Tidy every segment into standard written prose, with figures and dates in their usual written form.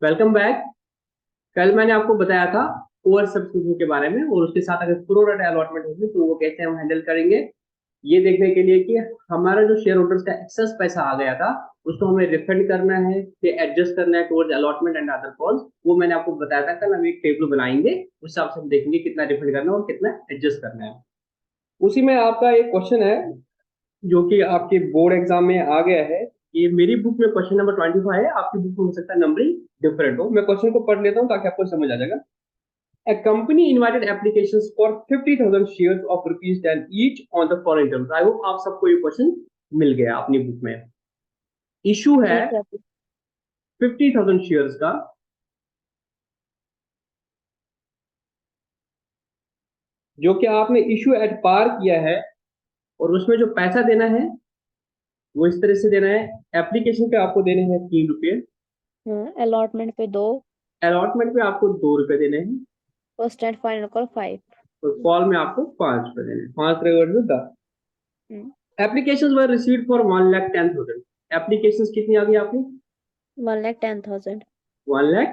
Welcome back. कल मैंने आपको बताया था ओवर सब्सक्रिप्शन के बारे में और उसके साथ अगर प्रो रेट अलॉटमेंट होगी तो वो कैसे हम हैंडल करेंगे, ये देखने के लिए कि हमारा जो शेयर होल्डर्स का एक्सेस पैसा आ गया था उसको हमें रिफंड करना है कि एडजस्ट करना है towards allotment and other calls. वो मैंने आपको बताया था कल। हम एक टेबल बनाएंगे, उस हिसाब से हम देखेंगे कितना रिफंड करना है और कितना एडजस्ट करना है। उसी में आपका एक क्वेश्चन है जो कि आपके बोर्ड एग्जाम में आ गया है। ये मेरी बुक में क्वेश्चन नंबर 25 है, आपकी बुक में हो सकता है नंबरिंग डिफरेंट हो। मैं क्वेश्चन को पढ़ लेता हूँ ताकि आपको समझ आ जाएगा। A company invited applications for 50,000 shares of rupees 10 each on the following terms. I hope आप सबको ये क्वेश्चन मिल गया अपनी बुक में। इशू है जी सर। 50,000 शेयर्स का, जो कि आपने इशू एट पार किया है और उसमें जो पैसा देना है वो इस तरह से देना है। एप्लीकेशन पे आपको देने हैं 3 रुपये, अलॉटमेंट पे 2, अलॉटमेंट पे आपको 2 रुपये देने हैं फर्स्ट एंड फाइनल कॉल 5। और कॉल में आपको 5 रुपये देने हैं। 5 3 10। Application were received for 1,10,000। Application कितनी आ गई आपकी? 1,10,000। 1,10,000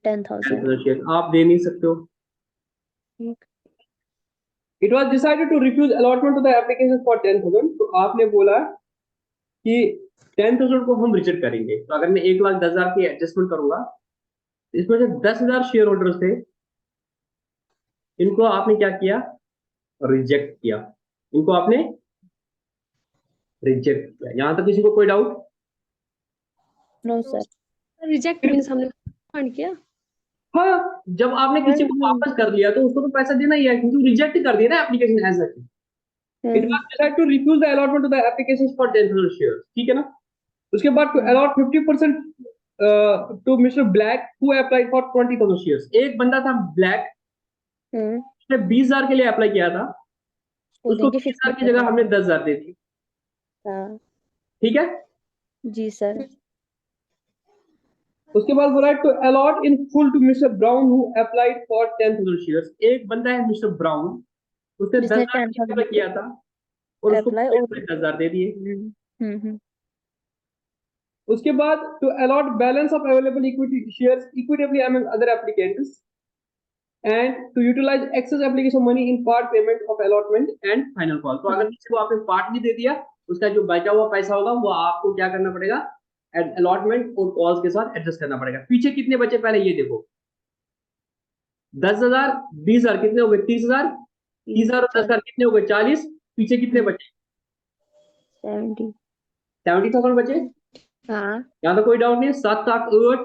10,000। शेयर आप दे नहीं सकते हो। It was decided to refuse allotment to the application for 10,000। तो आपने बोला कि 10,000 को हम रिजेक्ट करेंगे। तो अगर मैं 1,10,000 की एडजस्टमेंट करूंगा, इसमें से 10,000 शेयर होल्डर्स थे, इनको आपने क्या किया? रिजेक्ट किया। इनको आपने रिजेक्ट किया। यहां तक किसी को कोई doubt? No sir. Reject means हमने फंड किया। हाँ, जब आपने किसी को वापस कर लिया तो उसको तो पैसा देना ही है, क्योंकि रिजेक्ट कर दिया ना application as such. It was decided to refuse the allotment to the applications for 10,000 shares. ठीक है ना? उसके बाद to allot 50% to Mr Black who applied for 20,000 shares. एक बंदा था ब्लैक, उसने 20,000 के लिए अप्लाई किया था, उसको 20,000 की जगह हमने 10,000 दे दी। ठीक है? जी सर। उसके बाद बोला to allot in full to Mr Brown who applied for 10,000 shares. एक बंदा है मिस्टर ब्राउन, उसने 10,000 की अप्लाई किया था और उसको 10,000 दे दिए। उसके बाद to allot balance of available equity shares equitably among other applicants and to utilize excess application money in part payment of allotment and final call. तो अगर किसी को आपने पार्ट भी दे दिया, उसका जो बचा हुआ पैसा होगा वो आपको क्या करना पड़ेगा? अलॉटमेंट और कॉल्स के साथ एडजस्ट करना पड़ेगा। पीछे कितने बचे पहले ये देखो। 10,000 20,000 कितने हो गए? 30,000। 30,000 और 10,000 कितने हो गए? 40। पीछे कितने बचे? 70,000 बचे। यहाँ तो कोई डाउट नहीं है। 7 लाख 8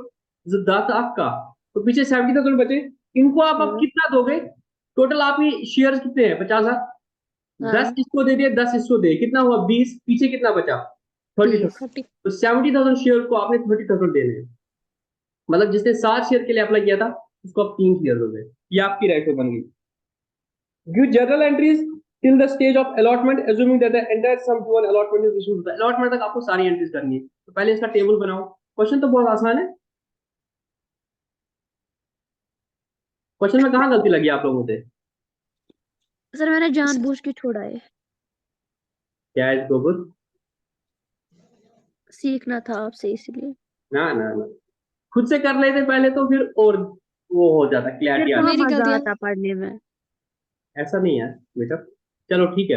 10 लाख का, तो पीछे 70,000 बचे। इनको आप कितना दोगे? टोटल आपकी शेयर कितने हैं? 50,000। 10 इसको दे दिए, 10 इसको दे, कितना हुआ? 20। पीछे कितना बचा? 30,000। तो 70,000 शेयर को आपने 30,000 देने हैं। मतलब जिसने 7 शेयर के लिए अप्लाई किया था उसको अब 3 शेयर हो गए। ये आपकी राइट बन गई। Give general entries till the stage of allotment assuming that the entire sum to an allotment is issued। allotment तक आपको सारी एंट्रीज करनी है। तो पहले इसका टेबल बनाओ। क्वेश्चन तो बहुत आसान है। क्वेश्चन में कहाँ गलती लगी आप लोगों से? सर मैंने जानबूझ के छोड़ा है। क्या है इसको कुछ सीखना था आपसे इसलिए। ना ना ना, खुद से कर लेते पहले तो फिर और वो हो जाता, क्लैरिटी आ मेरी जाती। मजा आता पढ़ने में। ऐसा नहीं है बेटा। चलो ठीक है,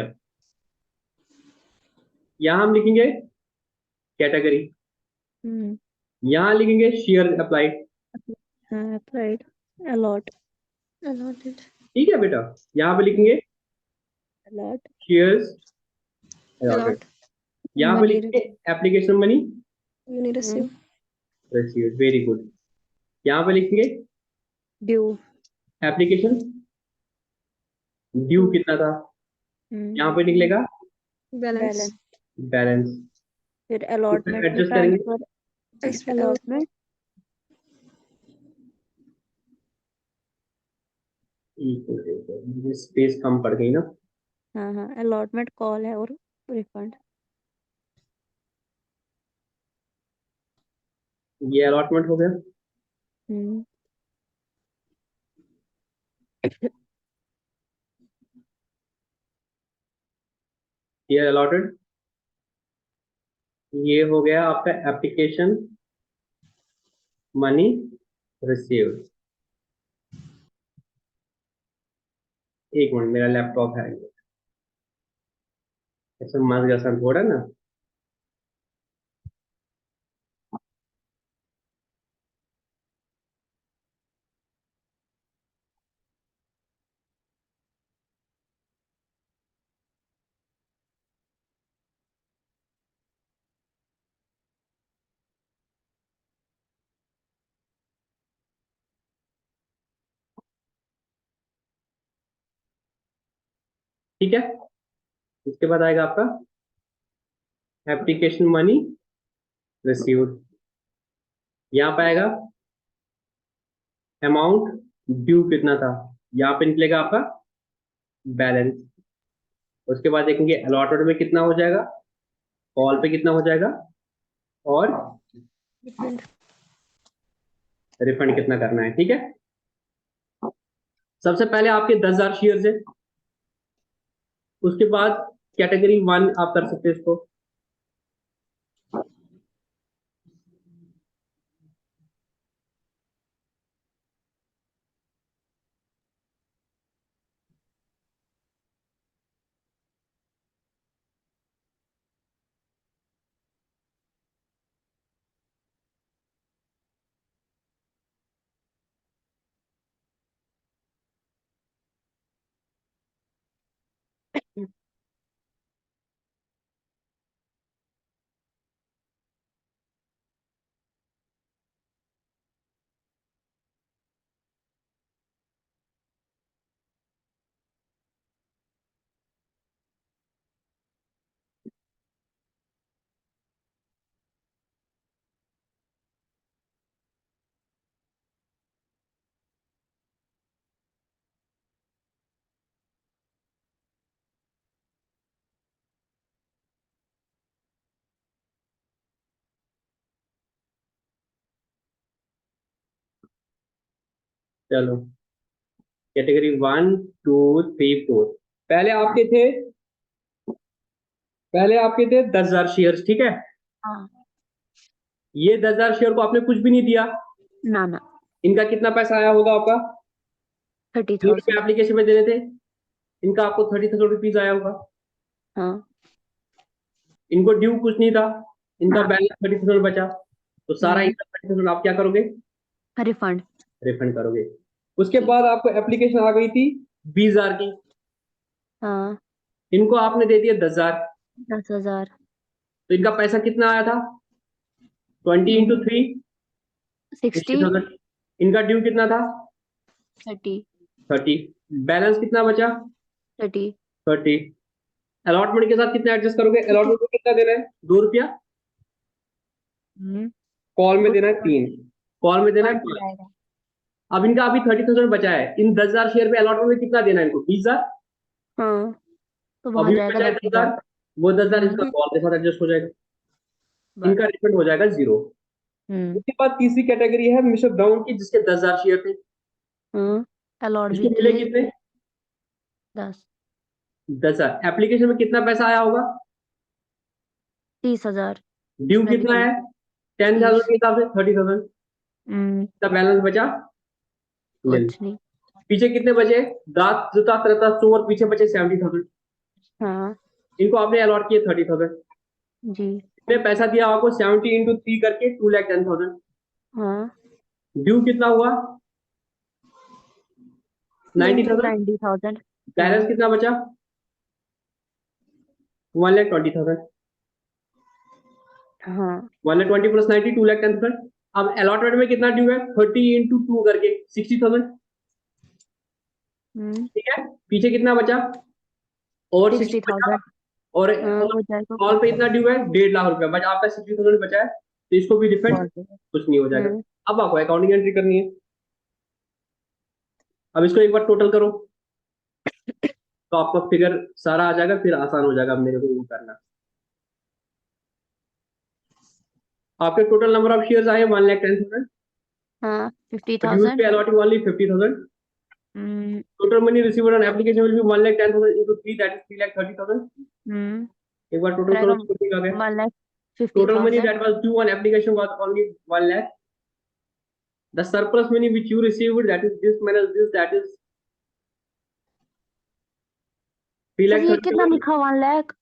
यहाँ हम लिखेंगे कैटेगरी, यहाँ लिखेंगे शेयर अप्लाइड। Applied allotted. ठीक है बेटा, यहाँ पे लिखेंगे अलॉट शेयर्स अलॉटेड। यहाँ पे लिखेंगे application money received. Very good. यहाँ पे लिखेंगे ड्यू। एप्लीकेशन ड्यू कितना था, यहाँ पे निकलेगा बैलेंस। बैलेंस। फिर अलॉटमेंट एडजस्ट करेंगे। अलॉटमेंट स्पेस कम पड़ गई ना। हाँ अलॉटमेंट कॉल है और रिफंड। ये अलॉटमेंट हो गया। ये अलॉटेड। ये हो गया आपका एप्लीकेशन मनी रिसीव्ड। एक मिनट, मेरा लैपटॉप है ऐसा मज गया थोड़ा ना। ठीक है, इसके बाद आएगा आपका एप्लीकेशन मनी रिसीव्ड। यहाँ पे आएगा अमाउंट ड्यू कितना था, यहाँ पे निकलेगा आपका बैलेंस। उसके बाद देखेंगे अलॉटमेंट में कितना हो जाएगा, कॉल पे कितना हो जाएगा, और रिफंड कितना करना है। ठीक है, सबसे पहले आपके 10,000 शेयर है, उसके बाद कैटेगरी 1 आप कर सकते हैं इसको। चलो, कैटेगरी 1 2 3 4। पहले आपके थे 10,000 शेयर। ठीक है, हाँ। ये 10,000 शेयर को आपने कुछ भी नहीं दिया, ना ना, इनका कितना पैसा आया होगा आपका, 30,000। एप्लीकेशन में देने थे, इनका आपको 30,000 रुपीज आया होगा। हाँ। इनको ड्यू कुछ नहीं था, इनका हाँ। बैलेंस 30,000 बचा, तो सारा इनका 30,000 आप क्या करोगे, रिफंड। रिफंड करोगे। उसके बाद आपको एप्लीकेशन आ गई थी 20,000 की, हाँ। इनको आपने दे दिया 10,000, 10,000। तो इनका पैसा कितना आया था, 20 इंटू 3 60। 60,000। इनका ड्यू कितना था, 30। 30। बैलेंस कितना बचा, 30। 30। अलॉटमेंट के साथ कितना एडजस्ट करोगे, अलॉटमेंट में कितना देना है, 2 रुपया, कॉल में देना है 3, कॉल में देना है 5। आएगा। अब इनका अभी 30,000 बचा है, इन 10,000 शेयर पे अलॉटमेंट में कितना देना है इनको, 20,000। हाँ, तो वहां अभी भी जाएगा बचा है 10,000। 10,000, वो 10,000 इसका कॉल के साथ एडजस्ट हो जाएगा, बस। इनका रिफंड हो जाएगा 0। उसके बाद तीसरी कैटेगरी है मिस्टर ब्राउन की, जिसके 10,000 शेयर थे, अलॉट भी इसको मिले थे कितने, 10। 10,000। एप्लीकेशन में कितना पैसा आया होगा, 30,000। ड्यू इसमें भी कितना 30। है, 10,000 के हिसाब से 30,000 का बैलेंस बचा nil। कुछ नहीं। पीछे कितने बचे, दांत जूता करता चोर, पीछे बचे 70,000, हाँ इनको आपने अलॉट किए 30,000। जी। ने पैसा दिया आपको 70 इंटू 3 करके 2,10,000। हाँ, ड्यू कितना हुआ, 90,000। 90,000। बैलेंस कितना बचा, 1,20,000। हाँ। 1,20,000 प्लस 90, 2,10,000। अब अलॉटमेंट में कितना ड्यू है, 30 इंटू 2 करके 60,000। ठीक है, पीछे कितना बचा, और 60 बचा, 60,000। और हो जाएगा कॉल पे इतना ड्यू है 1,50,000 रुपया बचा, आपका 60,000 बचा है, तो इसको भी रिफंड बहुत है। कुछ नहीं हो जाएगा। अब आपको अकाउंटिंग एंट्री करनी है। अब इसको एक बार टोटल करो, तो आपका फिगर सारा आ जाएगा, फिर आसान हो जाएगा अब मेरे को वो करना। आपके टोटल नंबर ऑफ शेयर्स आए 1,10,000। हाँ, But you will 50,000। be allotting only 50,000. Total money received on application will be 1,10,000 into 3, that is 3,30,000. एक बार टोटल करो तो ठीक आ गया। 1,50,000। Total money that was due on application was only 1 lakh. The surplus money which you received, that is this minus this, that is 3 sir lakh ये 30 कितना लिखा 1 लाख?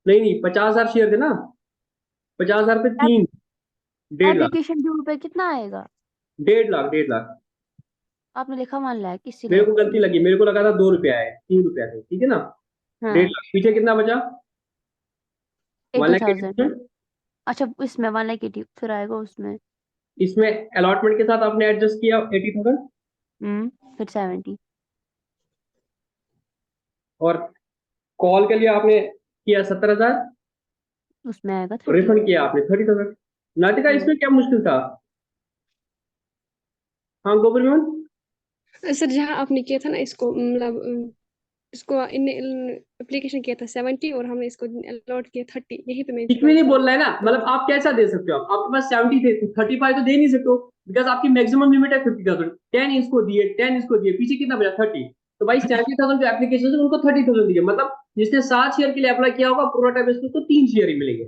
नहीं 50,000 share थे ना, 50,000 पे 3, 1.5 लाख, एप्लीकेशन ड्यू पे कितना आएगा? 1.5 लाख, 1.5 लाख। आपने लिखा 1 लाख मेरे इसीलिए। को गलती लगी, मेरे को लगा था 2 रुपया है, 3 रुपया थे, ठीक है ना। हाँ 1.5 लाख, पीछे कितना बचा? 1 लाख 80,000। अच्छा इसमें 1 लाख 80 फिर आएगा उसमें। इसमें अलॉटमेंट के साथ आपने एडजस्ट किया 80,000, फिर 70। और कॉल के लिए आपने किया 70,000, उसमें आएगा 30। रिफंड किया आपने 30,000। नाटिका इसमें क्या मुश्किल था? हाँ गोबर मोहन। सर जहाँ आपने किया था ना इसको मतलब इसको इन एप्लीकेशन किया था 70 और हमने इसको अलॉट किया 30, यही पे कुछ भी नहीं मैं बोल रहा है ना, मतलब आप कैसा दे सकते हो? आपके पास 70 थे, 35 तो दे नहीं सकते हो, बिकॉज आपकी मैक्सिमम लिमिट है 50,000। 10 इसको दिए, 10 इसको दिए, पीछे कितना बचा? 30। तो भाई 70,000 जो एप्लीकेशन है उनको 30,000 दिए, मतलब जिसने 7 शेयर के लिए अप्लाई किया होगा प्रोराटा बेस पे उसको 3 शेयर ही मिलेंगे।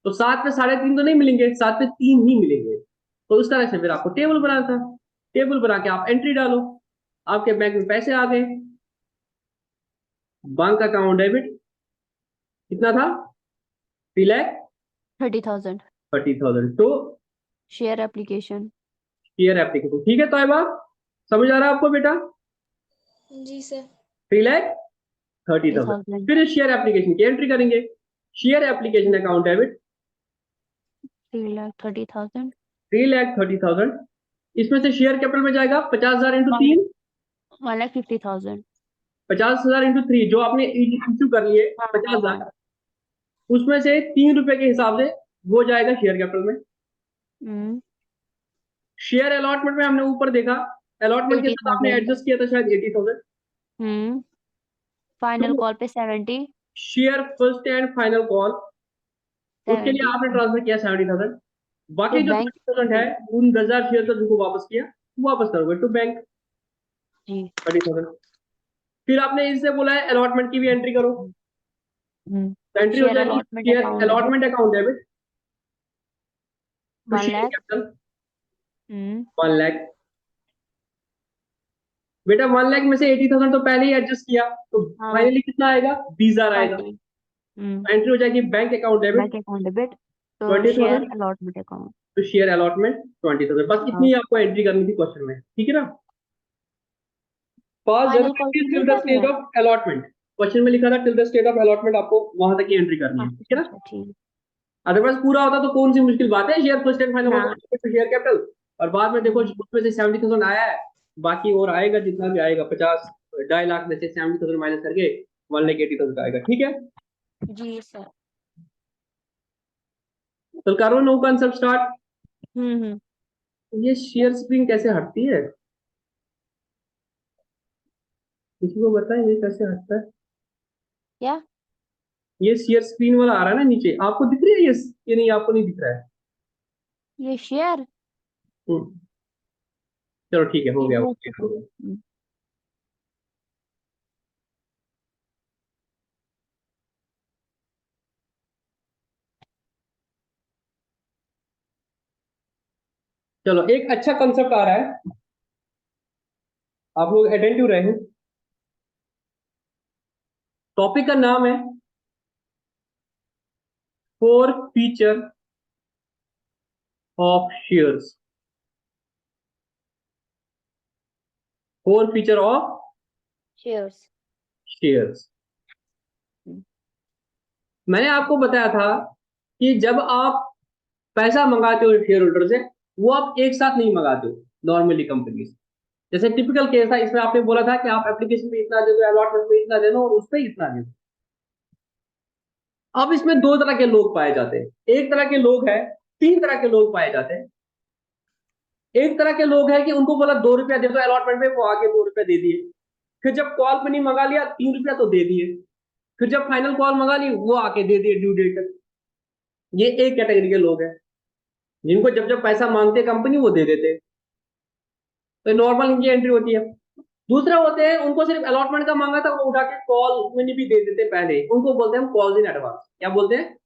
तो 7 पे 3.5 तो नहीं मिलेंगे, 7 पे 3 ही मिलेंगे। तो उस तरह से फिर आपको टेबल बनाना था, टेबल बना के आप एंट्री डालो, आपके बैंक में पैसे आ गए, बैंक अकाउंट डेबिट कितना था? 30,000 3,30,000 तो शेयर एप्लीकेशन। Share application. ठीक है तोयबा, समझ आ रहा है आपको बेटा? जी सर। 3,30,000। 30,000 फिर शेयर एप्लीकेशन की एंट्री करेंगे, शेयर एप्लीकेशन अकाउंट डेबिट 3,30,000 3,30,000। इसमें से शेयर कैपिटल में जाएगा 50,000 इंटू 3, 1,50,000। 50,000 इंटू 3 जो आपने इश्यू कर लिए हाँ 50,000, उसमें से 3 रुपए के हिसाब से वो जाएगा शेयर कैपिटल में। हम्म शेयर अलॉटमेंट में हमने ऊपर देखा, अलॉटमेंट के साथ आपने 80,000। एडजस्ट किया था शायद 80,000। फाइनल तो कॉल पे 70। Share first and final call, उसके लिए 70 आपने ट्रांसफर किया 70,000। तो बाकी जो बैंक 30,000 है उन 10,000 शेयर का जिनको वापस किया वापस करोगे टू बैंक जी 30,000। फिर आपने इससे बोला है अलॉटमेंट की भी एंट्री करो, तो एंट्री हो शेयर जाएगी allotment share account debit allotment account debit to 1 share lakh. Capital hmm 1 lakh. बेटा 1 लाख में से 80,000 तो पहले ही एडजस्ट किया, तो हाँ फाइनली कितना आएगा? 20,000 आएगा। 30। हम्म एंट्री हो जाएगी bank account debit bank account debit तो 20,000 share allotment account. To share allotment 20,000। बस हाँ इतनी ही आपको एंट्री करनी थी क्वेश्चन में, ठीक है ना। पास फाइनल जरूर कॉल है पे नहीं टिल द करनी स्टेज है। ऑफ अलॉटमेंट, क्वेश्चन में लिखा था till the state of allotment, आपको वहां तक की एंट्री करनी है, ठीक है ना। अच्छा ठीक अदरवाइज पूरा होता तो कौन सी मुश्किल बात है, शेयर फर्स्ट एंड फाइनल हाँ शेयर कैपिटल, और बाद में देखो हम्म, उसमें से 70,000 आया है, बाकी और आएगा जितना भी आएगा 50, 2.5 लाख में से 70,000 माइनस करके 1,80,000 आएगा, ठीक है। जी सर। तो करो नो कंसेप्ट स्टार्ट। हम्म ये शेयर स्प्रिंग कैसे हटती है, किसी को बताएं ये कैसे हटता है? क्या? ये शेयर स्क्रीन वाला आ रहा है ना नीचे, आपको दिख रही है ये नहीं आपको नहीं दिख रहा है? ये शेयर हम्म, चलो ठीक है, हो ये गया, वो हो गया। चलो एक अच्छा कंसेप्ट आ रहा है, आप लोग अटेंटिव रहे। टॉपिक का नाम है 4 feature of shares. 4 feature of shares. Shares. मैंने आपको बताया था कि जब आप पैसा मंगाते हो शेयर होल्डर से, वो आप एक साथ नहीं मंगाते हो नॉर्मली कंपनी से। जैसे टिपिकल केस था, इसमें आपने बोला था कि आप एप्लीकेशन पे इतना दे दो, अलॉटमेंट पे इतना दे दो, और उस पर इतना दे दो। अब इसमें 2 तरह के लोग पाए जाते हैं। एक तरह के लोग हैं, 3 तरह के लोग पाए जाते हैं। एक तरह के लोग हैं कि उनको बोला 2 रुपया दे दो अलॉटमेंट में, वो आके 2 रुपया दे दिए। फिर जब कॉल पे नहीं मंगा लिया 3 रुपया तो दे दिए। फिर जब फाइनल कॉल मंगा ली वो आके दे दिए ड्यू डेट तक। ये एक कैटेगरी के लोग हैं, जिनको जब जब पैसा मांगते कंपनी वो दे देते। तो नॉर्मल इनकी एंट्री होती है। दूसरे होते हैं उनको सिर्फ अलॉटमेंट का मांगा था, वो उठा के कॉल में भी दे देते पहले, उनको बोलते हैं कॉल्स इन एडवांस। क्या बोलते हैं?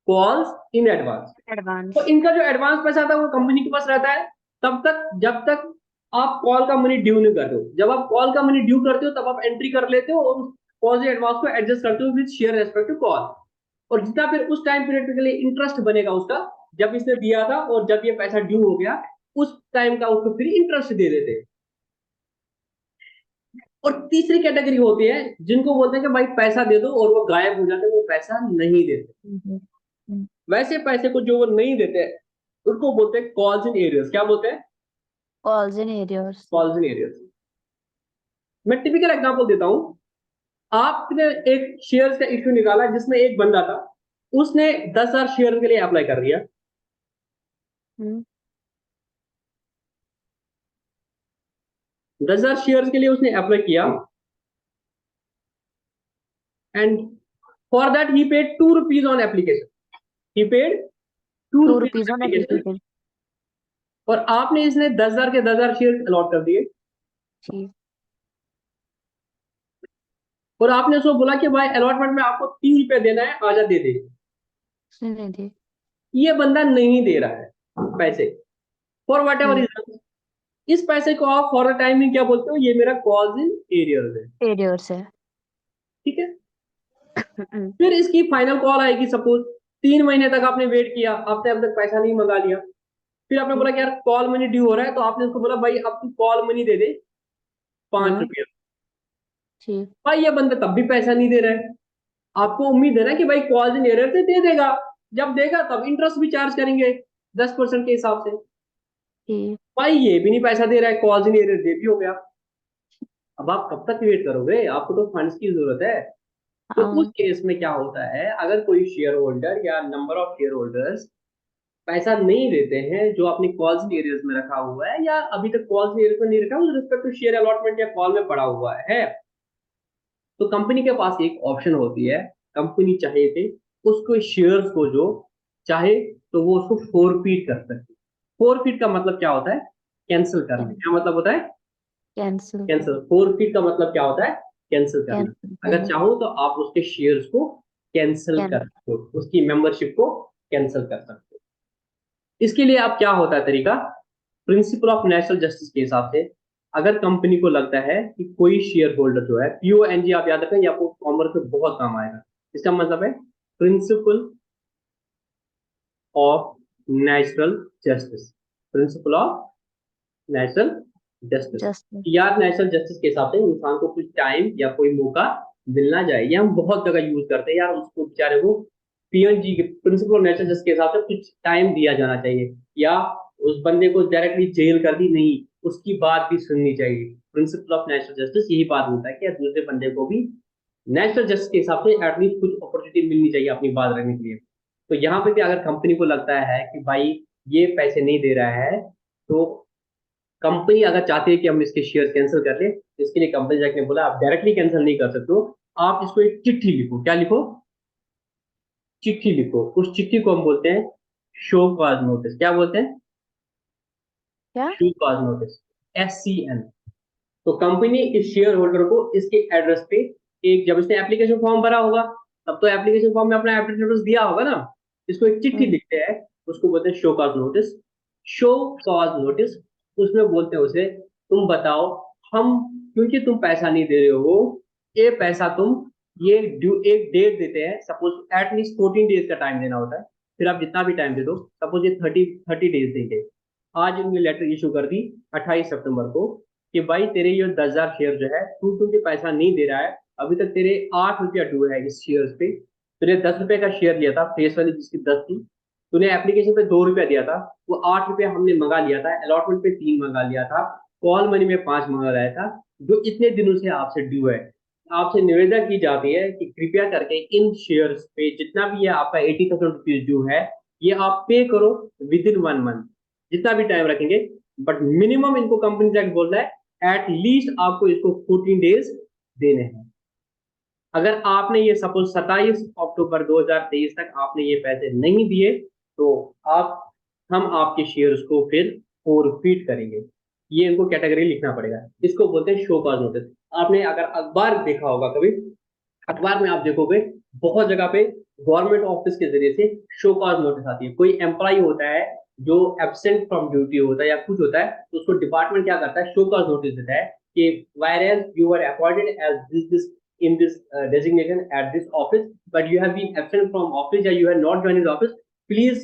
Calls in advance. एडवांस। तो इनका जो एडवांस पैसा था वो कंपनी के पास रहता है तब तक जब तक आप कॉल का मनी ड्यू नहीं करते हो। जब आप कॉल का मनी ड्यू करते हो तब आप एंट्री कर लेते हो और कॉल से एडवांस को एडजस्ट करते हो with share respect to call. और जितना फिर उस टाइम पीरियड के लिए इंटरेस्ट बनेगा उसका, जब इसने दिया था और जब ये पैसा ड्यू हो गया उस टाइम का उसको फिर इंटरेस्ट दे देते हैं। और तीसरी कैटेगरी होती है जिनको बोलते हैं कि भाई पैसा दे दो और वो गायब हो जाते हैं, वो पैसा नहीं देते। वैसे पैसे को जो वो नहीं देते उनको बोलते हैं कॉल्स इन एरियर्स। क्या बोलते हैं? Calls in arrears. Calls in arrears. मैं टिपिकल एग्जांपल देता हूं। आपने एक शेयर्स का इश्यू निकाला जिसमें एक बंदा था, उसने 10,000 शेयर के लिए अप्लाई कर दिया। हम्म 10,000 शेयर के लिए उसने अप्लाई किया and for that he paid 2 rupees on application. He paid 2 2 rupees rupees on on application. Application. और आपने इसने 10,000 के 10,000 शेयर अलॉट कर दिए ठीक। और आपने उसको बोला कि भाई अलॉटमेंट में आपको 3 रुपए देना है, आजा दे दे। उसने नहीं दी। ये बंदा नहीं दे रहा है पैसे फॉर वट एवर रीजन। इस पैसे को आप फॉर द टाइमिंग क्या बोलते हो? ये मेरा कॉल्स इन एरियर्स है। एरियर्स है। ठीक है। फिर इसकी फाइनल कॉल आएगी। सपोज 3 महीने तक आपने वेट किया, आपने अब तक पैसा नहीं मंगा लिया। फिर आपने बोला कि यार कॉल मनी ड्यू हो रहा है, तो आपने उसको बोला भाई अब तू कॉल मनी दे दे 5 रुपया। ठीक। भाई ये बंदा तब भी पैसा नहीं दे रहा है। आपको उम्मीद है ना कि भाई कॉल्स इन एरियर से दे देगा, जब देगा तब इंटरेस्ट भी चार्ज करेंगे 10% के हिसाब से। ठीक। भाई ये भी नहीं पैसा दे रहा है, कॉल्स इन एरियर दे भी हो गया। अब आप कब तक वेट करोगे? आपको तो फंड्स की जरूरत है। तो उस हाँ। केस में क्या होता है, अगर कोई शेयर होल्डर या नंबर ऑफ शेयर होल्डर्स पैसा नहीं देते हैं जो अपनी कॉल्स एरियर्स में रखा हुआ है या अभी तक कॉल्स एरियर्स में नहीं रखा, उस रिस्पेक्ट टू शेयर अलॉटमेंट या कॉल में पड़ा हुआ है, तो कंपनी के पास एक ऑप्शन होती है। कंपनी चाहे थे उसको शेयर्स को जो चाहे तो वो उसको फोरफीट कर सकती है। फोरफीट का मतलब क्या होता है? कैंसिल करना। क्या मतलब होता है? कैंसिल। कैंसिल। फोरफीट का मतलब क्या होता है? कैंसिल करना। कैंसिल अगर करना। चाहो तो आप उसके शेयर्स को कैंसिल कर कैंसिल। सकते हो, उसकी मेंबरशिप को कैंसिल कर सकते हो। इसके लिए आप क्या होता है तरीका? प्रिंसिपल ऑफ नेचुरल जस्टिस के हिसाब से अगर कंपनी को लगता है कि कोई शेयर होल्डर जो है, PONG आप याद रखें, ये आपको कॉमर्स में बहुत काम आएगा। इसका मतलब है principle of natural justice. Principle of natural justice. Just. यार नेचुरल जस्टिस के हिसाब से इंसान को कुछ टाइम या कोई मौका मिलना चाहिए। ये हम बहुत जगह यूज करते हैं यार, उसको बेचारे को PNG के प्रिंसिपल ऑफ नेचुरल जस्टिस के हिसाब से कुछ टाइम दिया जाना चाहिए, या उस बंदे को डायरेक्टली जेल कर दी नहीं, उसकी बात भी सुननी चाहिए। प्रिंसिपल ऑफ नेचुरल जस्टिस यही बात होता है कि यार दूसरे बंदे को भी नेचुरल जस्टिस के हिसाब से एटलीस्ट कुछ अपॉर्चुनिटी मिलनी चाहिए अपनी बात रखने के लिए। तो यहाँ पे भी अगर कंपनी को लगता है कि भाई ये पैसे नहीं दे रहा है, तो कंपनी अगर चाहती है कि हम इसके शेयर कैंसिल कर लें, तो इसके लिए कंपनी जाके बोला आप डायरेक्टली कैंसिल नहीं कर सकते हो, आप इसको एक चिट्ठी लिखो। क्या लिखो? चिट्ठी लिखो। उस चिट्ठी को हम बोलते हैं शो कॉज नोटिस। क्या बोलते हैं? क्या? Show cause notice. SCN। तो कंपनी इस शेयर होल्डर को इसके एड्रेस पे, एक जब इसने एप्लीकेशन फॉर्म भरा होगा तब तो एप्लीकेशन फॉर्म में अपना एप्लीकेशन नोटिस दिया होगा ना, इसको एक चिट्ठी लिखते हैं, उसको बोलते हैं show cause notice. Show cause notice, उसमें बोलते हैं उसे तुम बताओ, हम क्योंकि तुम पैसा नहीं दे रहे हो, ये पैसा तुम ये ड्यू एक डेट देते हैं, सपोज एटलीस्ट 14 डेज का टाइम देना होता है। फिर आप जितना भी टाइम दे दो, सपोज ये 30 डेज देंगे। आज इन्होंने लेटर इशू कर दी 28 सितंबर को कि भाई तेरे ये 10,000 शेयर जो है तू क्योंकि पैसा नहीं दे रहा है, अभी तक तेरे 8 रुपया ड्यू है इस शेयर पे। तूने 10 रुपए का शेयर लिया था, फेस वाली जिसकी 10 थी, तूने एप्लीकेशन पे 2 रुपया दिया था, वो 8 रुपया हमने मंगा लिया था, अलॉटमेंट पे 3 मंगा लिया था, कॉल मनी में 5 मंगा लाया था, जो इतने दिनों से आपसे ड्यू है। आपसे निवेदन की जाती है कि कृपया करके इन शेयर्स पे जितना भी है आपका 80,000 रुपीज ड्यू है, ये आप पे करो विद इन 1 मंथ, जितना भी टाइम रखेंगे। बट मिनिमम इनको कंपनी टैक्स बोल रहा है एट लीस्ट आपको इसको 14 डेज देने हैं। अगर आपने ये सपोज 27 अक्टूबर 2023 तक आपने ये पैसे नहीं दिए, तो आप हम आपके शेयर्स को फिर फॉरफिट करेंगे। ये इनको कैटेगरी लिखना पड़ेगा। इसको बोलते हैं शो कॉज नोटिस। आपने अगर अखबार देखा होगा कभी, अखबार में आप देखोगे बहुत जगह पे गवर्नमेंट ऑफिस के जरिए से शो कॉज नोटिस आती है। कोई एम्प्लॉय होता है जो एब्सेंट फ्रॉम ड्यूटी होता है या कुछ होता है, तो उसको डिपार्टमेंट क्या करता है, शो कॉज नोटिस देता है कि whereas you were appointed as this in this designation at this office, but you have been absent from office or you have not joined the office, please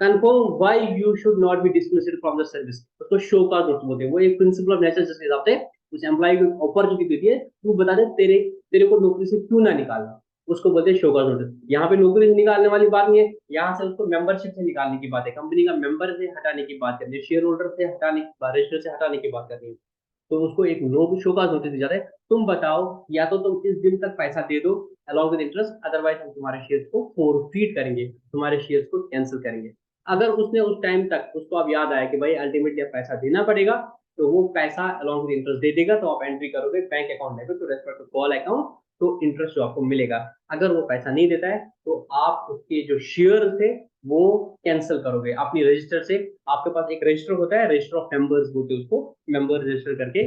confirm why you should not be dismissed from the service। उसको show cause notice बोलते हैं। वो एक principle of nature के हिसाब से उस employ को अपॉर्चुनिटी देती है, तू बता दे तेरे को नौकरी से क्यों ना निकालना, उसको बोलते हैं शो कॉज नोटिस। यहाँ पे नौकरी से निकालने वाली बात नहीं है, यहाँ से उसको मेंबरशिप से निकालने की बात है, कंपनी का मेंबर से हटाने की बात करनी है, शेयर होल्डर से हटाने की बात, रजिस्टर से हटाने की बात करनी है। तो उसको एक नो शो का नोटिस दिया जाता है। तुम बताओ, या तो तुम इस दिन तक पैसा दे दो अलॉन्ग विद इंटरेस्ट, अदरवाइज हम तुम्हारे शेयर्स को फोरफीट करेंगे, तुम्हारे शेयर्स को कैंसिल करेंगे। अगर उसने उस टाइम तक उसको अब याद आया कि भाई अल्टीमेटली पैसा देना पड़ेगा, तो वो पैसा अलॉन्ग विद इंटरेस्ट दे देगा। तो आप एंट्री करोगे bank account debit to respect to call account, तो इंटरेस्ट जो आपको मिलेगा। अगर वो पैसा नहीं देता है तो आप उसके जो शेयर थे वो कैंसिल करोगे अपनी रजिस्टर से। आपके पास एक रजिस्टर होता है, रजिस्टर ऑफ मेंबर्स बोलते हैं उसको, मेंबर रजिस्टर करके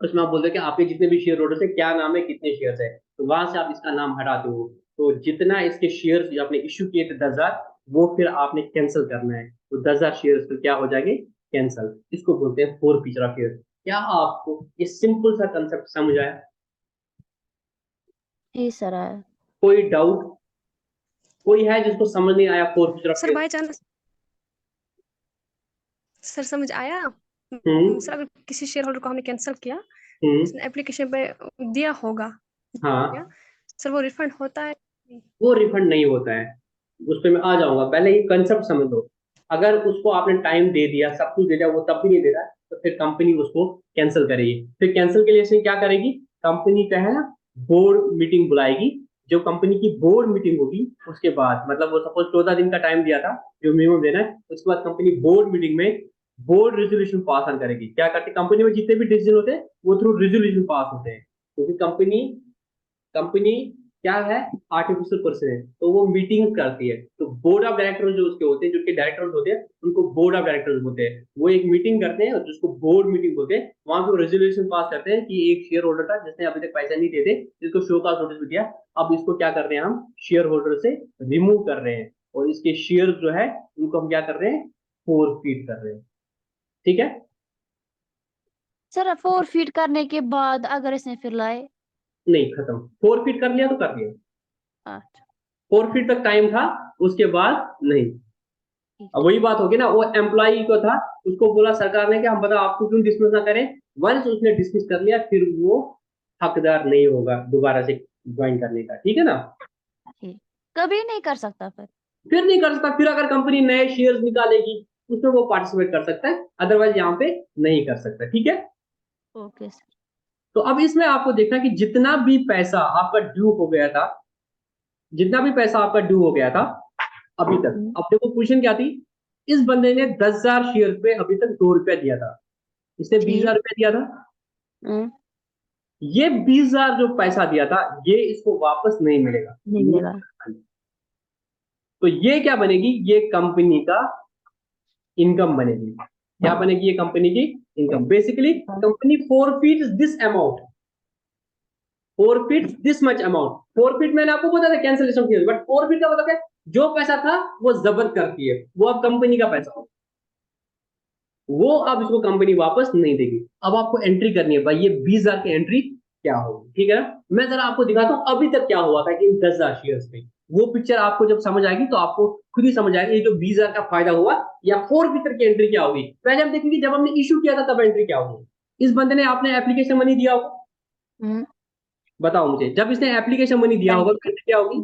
उसमें आप बोलते हैं कि आपके जितने भी शेयर होल्डर्स है क्या नाम है, कितने शेयर्स है, तो वहां से आप इसका नाम हटाते हो। तो जितना इसके शेयर्स जो आपने इश्यू किए थे 10,000, वो फिर आपने कैंसिल करना है। तो 10,000 शेयर्स फिर क्या हो जाएंगे, कैंसिल। इसको बोलते हैं फोर फीचर ऑफ शेयर। क्या आपको ये सिंपल सा कंसेप्ट समझ आया? जी सर आया। कोई डाउट? कोई है जिसको समझ नहीं आया four feature of sir share? By chance sir समझ आया। हम्म सर अगर किसी शेयर होल्डर को हमने कैंसिल किया, हम्म उसने एप्लीकेशन पे दिया होगा, हाँ, सर वो रिफंड होता है? वो रिफंड नहीं होता है। उस पर मैं आ जाऊंगा, पहले ये कंसेप्ट समझ लो। अगर उसको आपने टाइम दे दिया, सब कुछ दे दिया, वो तब भी नहीं दे रहा है, तो फिर कंपनी उसको कैंसिल करेगी। फिर कैंसिल के लिए इसने क्या करेगी, कंपनी का है ना बोर्ड मीटिंग बुलाएगी। जो कंपनी की बोर्ड मीटिंग होगी उसके बाद, मतलब वो सपोज 14 दिन का टाइम दिया था जो मिनिमम देना है, उसके बाद कंपनी बोर्ड मीटिंग में बोर्ड रेजोल्यूशन पास ऑन करेगी। क्या करती है कंपनी में, जितने भी डिसीजन होते हैं वो थ्रू रेजोल्यूशन पास होते हैं, क्योंकि कंपनी कंपनी क्या है, आर्टिफिशियल पर्सन है, तो वो मीटिंग करती है। तो बोर्ड ऑफ डायरेक्टर्स जो उसके होते हैं, जो उसके डायरेक्टर्स होते हैं, उनको बोर्ड ऑफ डायरेक्टर्स बोलते हैं। वो एक मीटिंग करते हैं और जिसको बोर्ड मीटिंग बोलते हैं, वहां पे रेजोल्यूशन पास करते हैं कि एक शेयर होल्डर था जिसने अभी तक पैसा नहीं देते, जिसको शो कॉज नोटिस भी दिया, अब इसको क्या कर रहे हैं, हम शेयर होल्डर से रिमूव कर रहे हैं, और इसके शेयर जो है उनको हम क्या कर रहे हैं, फोरफीट कर रहे हैं। ठीक है? सर फीट करने के बाद अगर इसने फिर लाए? नहीं, खत्म। फोरफीट कर लिया तो कर लिया, अच्छा 4 फीट तक टाइम था, उसके बाद नहीं। ठीक अब वही बात होगी ना, वो एम्प्लॉय को था, उसको बोला सरकार ने कि हम बताओ आपको क्यों डिसमिस ना करें। वंस उसने डिसमिस कर लिया, फिर वो हकदार नहीं होगा दोबारा से ज्वाइन करने का। ठीक है ना? ठीक। कभी नहीं कर सकता फिर नहीं कर सकता। फिर अगर कंपनी नए शेयर्स निकालेगी उसमें वो पार्टिसिपेट कर सकता है, अदरवाइज यहाँ पे नहीं कर सकता। ठीक है? Okay sir. तो अब इसमें आपको देखना कि जितना भी पैसा आपका ड्यू हो गया था, जितना भी पैसा आपका ड्यू हो गया था अभी तक, अब देखो क्वेश्चन क्या थी, इस बंदे ने 10,000 शेयर पे अभी तक 2 रुपया दिया था, इसने 20,000 ठीक। रुपया दिया था। हम्म, ये 20,000 जो पैसा दिया था ये इसको वापस नहीं मिलेगा। नहीं मिलेगा। तो ये क्या बनेगी, ये कंपनी का इनकम बनेगी। क्या बनेगी, ये कंपनी की income. Basically company forfeit this amount, forfeit this much amount. Forfeit मैंने आपको बताया था कैंसिलेशन फीस, बट फोरफीट का मतलब है जो पैसा था वो जब्त करती है, वो अब कंपनी का पैसा हो, वो अब इसको कंपनी वापस नहीं देगी। अब आपको एंट्री करनी है भाई, ये 20,000 की एंट्री क्या होगी। ठीक है ना? मैं जरा आपको दिखाता हूं अभी तक क्या हुआ था कि इन 10,000 शेयर्स पे। वो पिक्चर आपको जब समझ आएगी तो आपको खुद ही समझ आएगी ये जो 20,000 का फायदा हुआ या फोर फीचर की एंट्री क्या होगी। पहले हम देखेंगे जब हमने इशू किया था तब एंट्री क्या होगी। इस बंदे ने आपने एप्लीकेशन मनी दिया होगा, हम्म, बताओ मुझे, जब इसने एप्लीकेशन मनी दिया होगा तो एंट्री क्या होगी।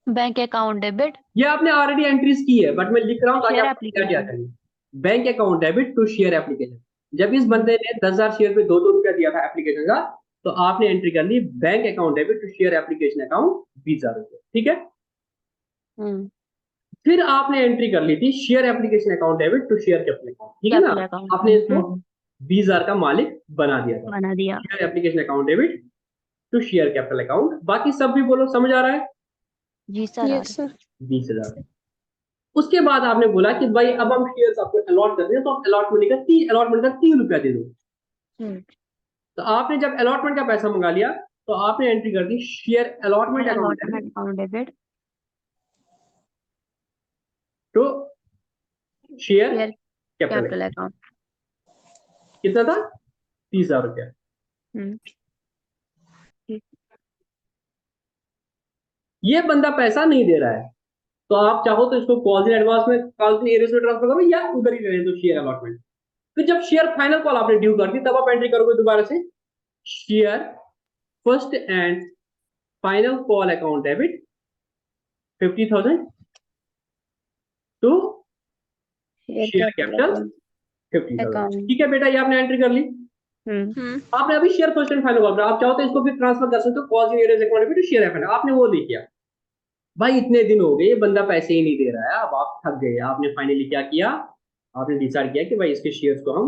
बैंक अकाउंट डेबिट ये आपने ऑलरेडी एंट्रीज की है, बट मैं लिख रहा हूँ ताकि शेयर आपको क्या एप्लीकेशन। करें। Bank account debit to share application. जब इस बंदे ने 10,000 शेयर पे 2-2 रुपया दिया था एप्लीकेशन का, तो आपने एंट्री कर ली bank account debit to share application account 20,000 रुपये। ठीक है? हम्म, फिर आपने एंट्री कर ली थी share application account debit to share capital account. ठीक है ना? Capital account. आपने इसको 20,000 का मालिक बना दिया था। बना दिया। Share application account debit to share capital account. बाकी सब भी बोलो, समझ आ रहा है? जी सर आ यस सर। 20,000। उसके बाद आपने बोला कि भाई अब हम शेयर्स आपको अलॉट कर रहे हैं, तो आप अलॉटमेंट का 3 रुपया दे दो। रहा। तो आपने जब अलॉटमेंट का पैसा मंगा लिया तो आपने एंट्री कर दी share allotment account allotment account debit to share share capital capital account. कितना था? 30,000 रुपया। ये बंदा पैसा नहीं दे रहा है, तो आप चाहो तो इसको कॉल इन एडवांस में कॉल इन एरियर्स में ट्रांसफर करो या उधर ही रहे तो शेयर अलॉटमेंट। फिर जब शेयर फाइनल कॉल आपने ड्यू कर दी तब आप एंट्री करोगे दोबारा से share first and final call account debit 50,000 to share capital 50,000। Account. ठीक है बेटा, ये आपने एंट्री कर ली। आपने अभी share first and final call, आप चाहो तो इसको फिर ट्रांसफर कर सकते हो call in arrears account debit to share एफएन। आपने वो नहीं किया भाई, इतने दिन हो गए ये बंदा पैसे ही नहीं दे रहा है, अब आप थक गए। आपने फाइनली क्या किया, आपने डिसाइड किया कि भाई इसके शेयर्स को हम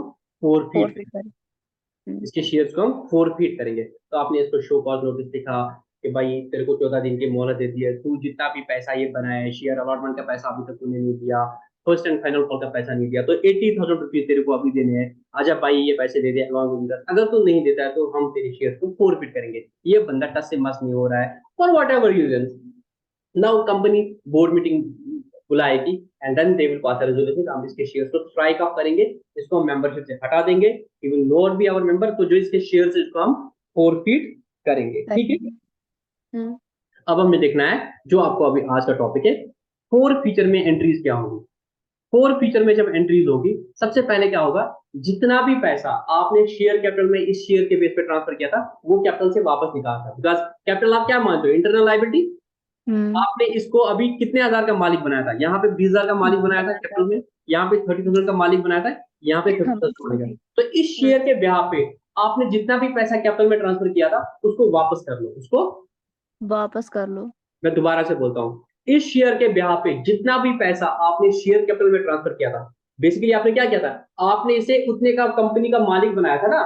इसके शेयर्स को हम फोरफीट करेंगे। तो आपने इसको शो कॉज नोटिस लिखा कि भाई तेरे को 14 दिन की मोहलत दे दी है, तू जितना भी पैसा ये बनाया है, शेयर अलॉटमेंट का पैसा अभी तक तूने नहीं दिया, फर्स्ट एंड फाइनल कॉल का पैसा नहीं दिया, तो 80,000 रुपीज तेरे को अभी देने हैं। आजा भाई ये पैसे दे दे अलॉन्ग विद, अगर तू नहीं देता है तो हम तेरे शेयर को फोरफीट करेंगे। ये बंदा टस से मस नहीं हो रहा है for whatever reason. Now company board meeting बुलाएगी and then they will pass a resolution, हम इसके शेयर्स को स्ट्राइक ऑफ करेंगे, इसको हम मेंबरशिप से हटा देंगे, he will not be our member. तो जो इसके शेयर्स इसको हम फोरफीट करेंगे। ठीक है, अब हमें देखना है जो आपको अभी आज का टॉपिक है, फोर फीचर में एंट्रीज क्या होंगी। फोर फीचर में जब एंट्रीज होगी, सबसे पहले क्या होगा, जितना भी पैसा आपने शेयर कैपिटल में इस शेयर के बेस पे ट्रांसफर किया था वो कैपिटल से वापस निकालना। बिकॉज कैपिटल आप क्या मानते हो, इंटरनल लायबिलिटी। आपने इसको अभी कितने हजार का मालिक बनाया था, यहाँ पे 20,000 का मालिक बनाया था कैपिटल में, यहाँ पे 30,000 का मालिक बनाया था, यहाँ पे 50,000 बनेगा। तो इस शेयर के ब्याह पे आपने जितना भी पैसा कैपिटल में ट्रांसफर किया था उसको वापस कर लो, उसको वापस कर लो। मैं दोबारा से बोलता हूँ, इस शेयर के ब्याह पे जितना भी पैसा आपने शेयर कैपिटल में ट्रांसफर किया था, बेसिकली आपने क्या किया था, आपने इसे उतने का कंपनी का मालिक बनाया था ना,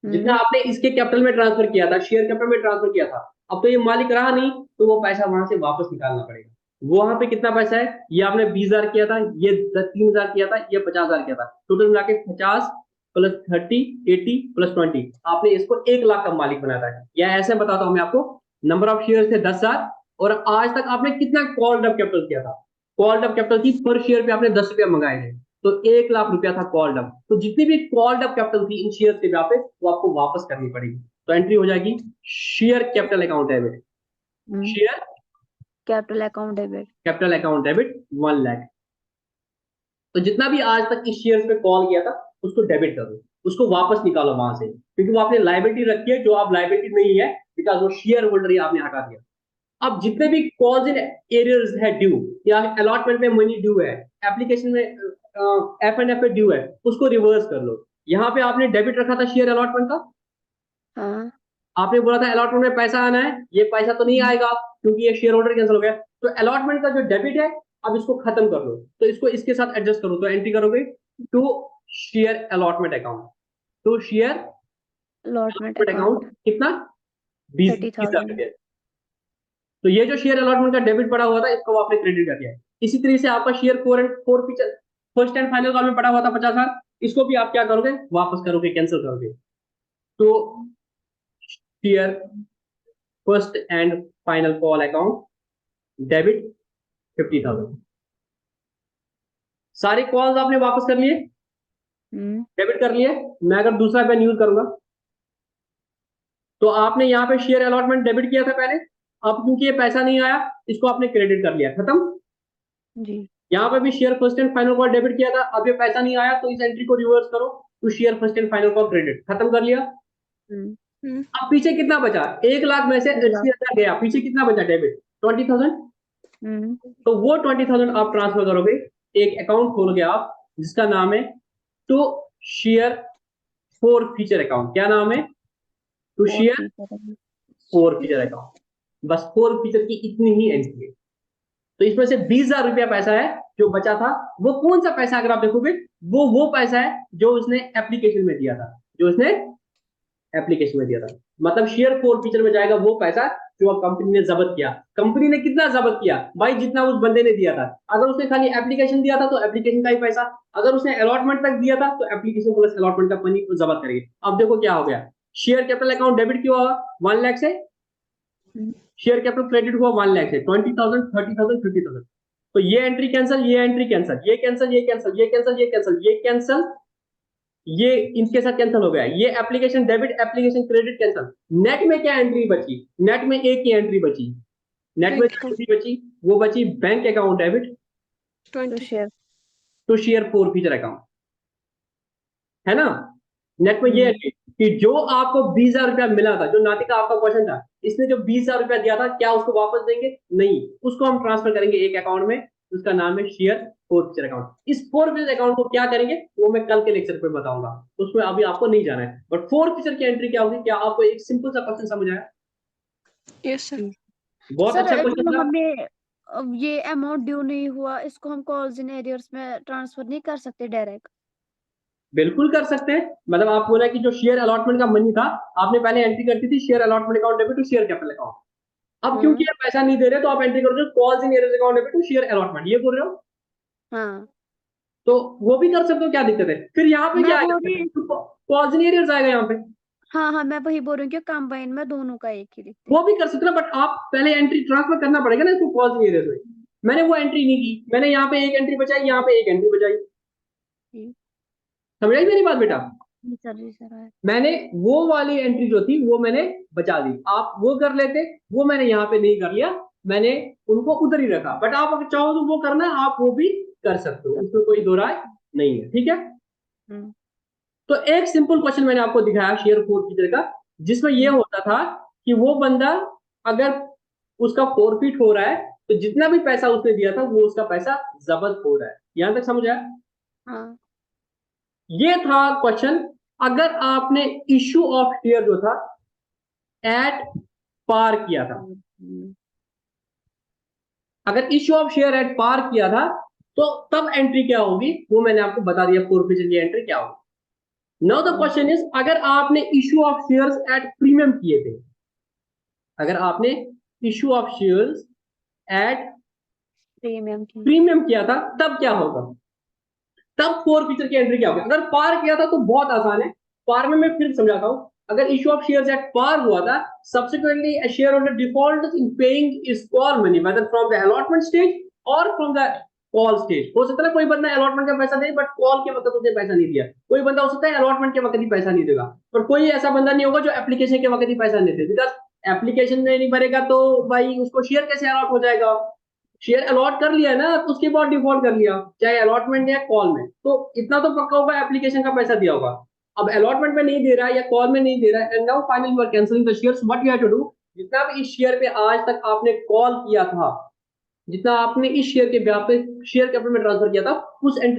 जितना आपने इसके कैपिटल में ट्रांसफर किया था, शेयर कैपिटल में ट्रांसफर किया था, अब तो ये मालिक रहा नहीं, तो वो पैसा वहां से वापस निकालना पड़ेगा। वहां पे कितना पैसा है, ये आपने 20,000 किया था, ये 3,000 किया था, ये 50,000 किया था, टोटल मिला के 50 प्लस 30 80 प्लस 20, आपने इसको 1,00,000 का मालिक बनाया था। या ऐसे बताता हूं मैं आपको, नंबर ऑफ शेयर थे 10,000 और आज तक आपने कितना कॉल्ड अप कैपिटल किया था, कॉल्ड अप कैपिटल की पर शेयर पे आपने 10 रुपया मंगाए थे, तो 1,00,000 रुपया था कॉल्ड अप। तो जितनी भी कॉल्ड अप कैपिटल थी इन शेयर के ब्याह पे वो आपको वापस करनी पड़ेगी। तो एंट्री हो जाएगी share capital account debit, share capital account debit, capital account debit 1,00,000। तो जितना भी आज तक इस शेयर्स पे कॉल किया था उसको डेबिट करो, उसको वापस निकालो वहां से, क्योंकि वो आपने लायबिलिटी रखी है जो आप लायबिलिटी नहीं है, बिकॉज वो शेयर होल्डर ही आपने हटा दिया। अब जितने भी कॉज इन एरियर्स है ड्यू, या अलॉटमेंट में मनी ड्यू है, एप्लीकेशन में एफ एंड एफ पे ड्यू है, उसको रिवर्स कर लो। यहाँ पे आपने डेबिट रखा था शेयर अलॉटमेंट का, आपने बोला था अलॉटमेंट में पैसा आना है, ये पैसा तो नहीं आएगा क्योंकि ये शेयर होल्डर कैंसिल हो गया, तो अलॉटमेंट का जो डेबिट है अब इसको खत्म कर लो, तो इसको इसके साथ एडजस्ट करो। तो एंट्री करोगे to share allotment account, to share allotment account कितना, 20,000 रुपया। तो ये जो शेयर अलॉटमेंट का डेबिट पड़ा हुआ था इसको आपने क्रेडिट कर दिया है। इसी तरह से आपका share four feature first and final call में पड़ा हुआ था 50,000, इसको भी आप क्या करोगे, वापस करोगे, कैंसिल करोगे। तो share first and final call account debit 50,000। सारे कॉल्स आपने वापस कर लिए, डेबिट कर लिए। मैं अगर दूसरा पेन यूज करूंगा तो आपने यहाँ पे शेयर अलॉटमेंट डेबिट किया था पहले, अब क्योंकि ये पैसा नहीं आया इसको आपने क्रेडिट कर लिया, खत्म जी। यहाँ पे भी share first and final call debit किया था, अब ये पैसा नहीं आया तो इस एंट्री को रिवर्स करो तो share first and final call credit, खत्म कर लिया। अब पीछे कितना बचा, 1,00,000 में से 80,000 गया, पीछे कितना बचा डेबिट, 20,000। तो वो 20,000 आप ट्रांसफर करोगे, एक अकाउंट खोलोगे आप जिसका नाम है to share forfeiture account. क्या नाम है, to share forfeiture account. बस फोर फीचर की इतनी ही एंट्री है। तो इसमें से 20,000 रुपया पैसा है जो बचा था, वो कौन सा पैसा, अगर आप देखोगे वो पैसा है जो उसने एप्लीकेशन में दिया था, जो उसने एप्लीकेशन में दिया था। मतलब शेयर फोर फीचर में जाएगा वो पैसा जो अब कंपनी ने जब्त किया। कंपनी ने कितना जब्त किया भाई, जितना उस बंदे ने दिया था। अगर उसने खाली एप्लीकेशन दिया था तो एप्लीकेशन का ही पैसा, अगर उसने अलॉटमेंट तक दिया था तो एप्लीकेशन प्लस अलॉटमेंट का मनी जब्त करेंगे। अब देखो क्या हो गया, शेयर कैपिटल अकाउंट डेबिट क्यों हुआ 1,00,000 से, शेयर कैपिटल क्रेडिट हुआ 1,00,000 से, 20,000 30,000 50,000। तो ये एंट्री कैंसिल, ये एंट्री कैंसिल, ये कैंसिल, ये कैंसिल, ये कैंसिल, ये कैंसिल, ये कैंसिल, ये इनके साथ कैंसिल हो गया। ये application debit, application credit cancel. Net में क्या एंट्री बची? नेट में एक ही एंट्री बची। नेट में बैंक जो एंट्री बची वो बची बैंक अकाउंट डेबिट तो 20 share to share forfeiture account, है ना। नेट में ये है कि जो आपको 20,000 रुपया मिला था, जो नातिका आपका क्वेश्चन था, इसने जो 20,000 रुपया दिया था, क्या उसको वापस देंगे? नहीं, उसको हम ट्रांसफर करेंगे एक अकाउंट में, उसका नाम है शेयर फॉर फ्यूचर अकाउंट। इस फॉर फ्यूचर अकाउंट को क्या करेंगे वो मैं कल के लेक्चर पे बताऊंगा, उसमें अभी आपको नहीं जाना है। बट फॉर फ्यूचर की एंट्री क्या होगी? क्या आपको एक सिंपल सा क्वेश्चन समझ आया? Yes sir. बहुत सर अच्छा क्वेश्चन जो था। हमें ये अमाउंट ड्यू नहीं हुआ, इसको हम कॉल्स इन एरियर्स में ट्रांसफर नहीं कर सकते डायरेक्ट? बिल्कुल कर सकते हैं। मतलब आप बोला कि जो शेयर अलॉटमेंट का मनी था, आपने पहले एंट्री करती थी share allotment account debit to share capital account. अब क्योंकि आप पैसा नहीं दे रहे तो आप एंट्री करोगे calls in arrears account debit to share allotment, ये बोल रहे हो। हाँ, तो वो भी कर सकते हो, क्या दिक्कत है? फिर यहाँ पे मैं क्या बोल आएगा? रही कॉल्स इन एरियर्स आएगा यहाँ पे, हाँ हाँ, मैं वही बोल रही हूँ कि कंबाइन में दोनों का एक ही लिखते वो हैं। भी कर सकते हो। बट आप पहले एंट्री ट्रांसफर करना पड़ेगा ना इसको कॉल्स इन एरियर्स में। मैंने वो एंट्री नहीं की, मैंने यहाँ पे एक एंट्री बचाई, यहाँ पे एक एंट्री बचाई। जी समझ आई मेरी बात बेटा? जी सर है। मैंने वो वाली एंट्री जो थी वो मैंने बचा दी, आप वो कर लेते, वो मैंने यहाँ पे नहीं कर लिया, मैंने उनको उधर ही रखा। बट आप अगर चाहो तो वो करना, आप वो भी कर सकते हो, उसमें कोई दो राय नहीं है, ठीक है। हम्म तो एक सिंपल क्वेश्चन मैंने आपको दिखाया शेयर फोरफीटर का, जिसमें ये होता था कि वो बंदा अगर उसका फोरफीट हो रहा है तो जितना भी पैसा उसने दिया था वो उसका पैसा जब्त हो रहा है। यहां तक समझ आया? हाँ ये था क्वेश्चन। अगर आपने इशू ऑफ शेयर जो था एट पार किया था, अगर issue of share at par किया था तो तब एंट्री क्या होगी वो मैंने आपको बता दिया, फोरफीचर की एंट्री क्या होगी। नाउ द क्वेश्चन इज, अगर आपने issue of shares at premium किए थे, अगर आपने issue of shares at premium की। प्रीमियम किया था तब क्या होगा? तब फोरफीचर की एंट्री क्या होगी? अगर पार किया था तो बहुत आसान है, पार में मैं फिर समझाता हूं। अगर issue of shares at par हुआ था, subsequently a share holder default in paying his call money whether from the allotment stage और फ्रॉम द कॉल स्टेज। हो सकता है कोई बंदा अलॉटमेंट का पैसा दे बट कॉल के वक्त उसने पैसा नहीं दिया, कोई बंदा हो सकता है अलॉटमेंट के वक्त ही पैसा नहीं देगा, पर कोई ऐसा बंदा नहीं होगा जो एप्लीकेशन के वक्त ही पैसा नहीं दे, बिकॉज एप्लीकेशन में नहीं भरेगा तो भाई उसको शेयर कैसे अलॉट हो जाएगा? शेयर अलॉट कर लिया ना तो उसके बाद डिफॉल्ट कर लिया, चाहे अलॉटमेंट या कॉल में, तो इतना तो पक्का होगा एप्लीकेशन का पैसा दिया होगा। अब अलॉटमेंट में नहीं दे रहा है या कॉल में नहीं दे रहा है, and now finally you are cancelling the shares, what you have to do, जितना भी इस शेयर पे आज तक आपने कॉल किया था, जितना आपने इस शेयर के ब्याह पे शेयर कैपिटल में ट्रांसफर किया था,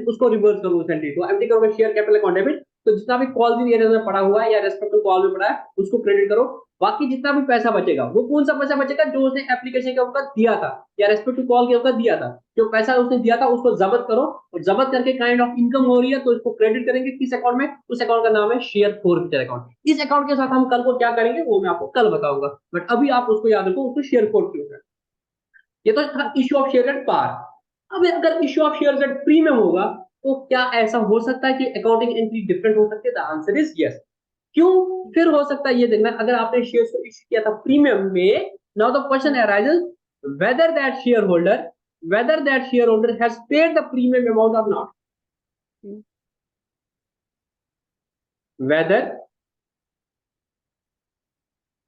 उसको रिवर्स करो, उस एंट्री को एंट्री करोगे शेयर कैपिटल अकाउंट डेबिट, तो जितना भी कॉल इन एरिया में पड़ा हुआ है या रेस्पेक्टिव कॉल में पड़ा है उसको क्रेडिट करो। बाकी जितना भी पैसा बचेगा वो कौन सा पैसा बचेगा? जो उसने एप्लीकेशन के ऊपर दिया था या रेस्पेक्टिव कॉल के ऊपर दिया था, जो पैसा उसने दिया था उसको जब्त करो, और जब्त करके काइंड ऑफ इनकम हो रही है तो इसको क्रेडिट करेंगे किस अकाउंट में? उस अकाउंट का नाम है शेयर फोरफीचर अकाउंट। इस अकाउंट के साथ हम कल को क्या करेंगे वो मैं आपको कल बताऊंगा, बट अभी आप उसको याद रखो, उसको शेयर फोरफीचर। ये तो था issue of share at par. अब अगर issue of share at premium होगा तो क्या ऐसा हो सकता है कि अकाउंटिंग एंट्री डिफरेंट हो सकती है? The answer is yes. क्यों फिर हो सकता है? ये देखना, अगर आपने शेयर्स को इश्यू किया था प्रीमियम में, now the question arises whether that shareholder, whether that shareholder has paid the premium amount और not, whether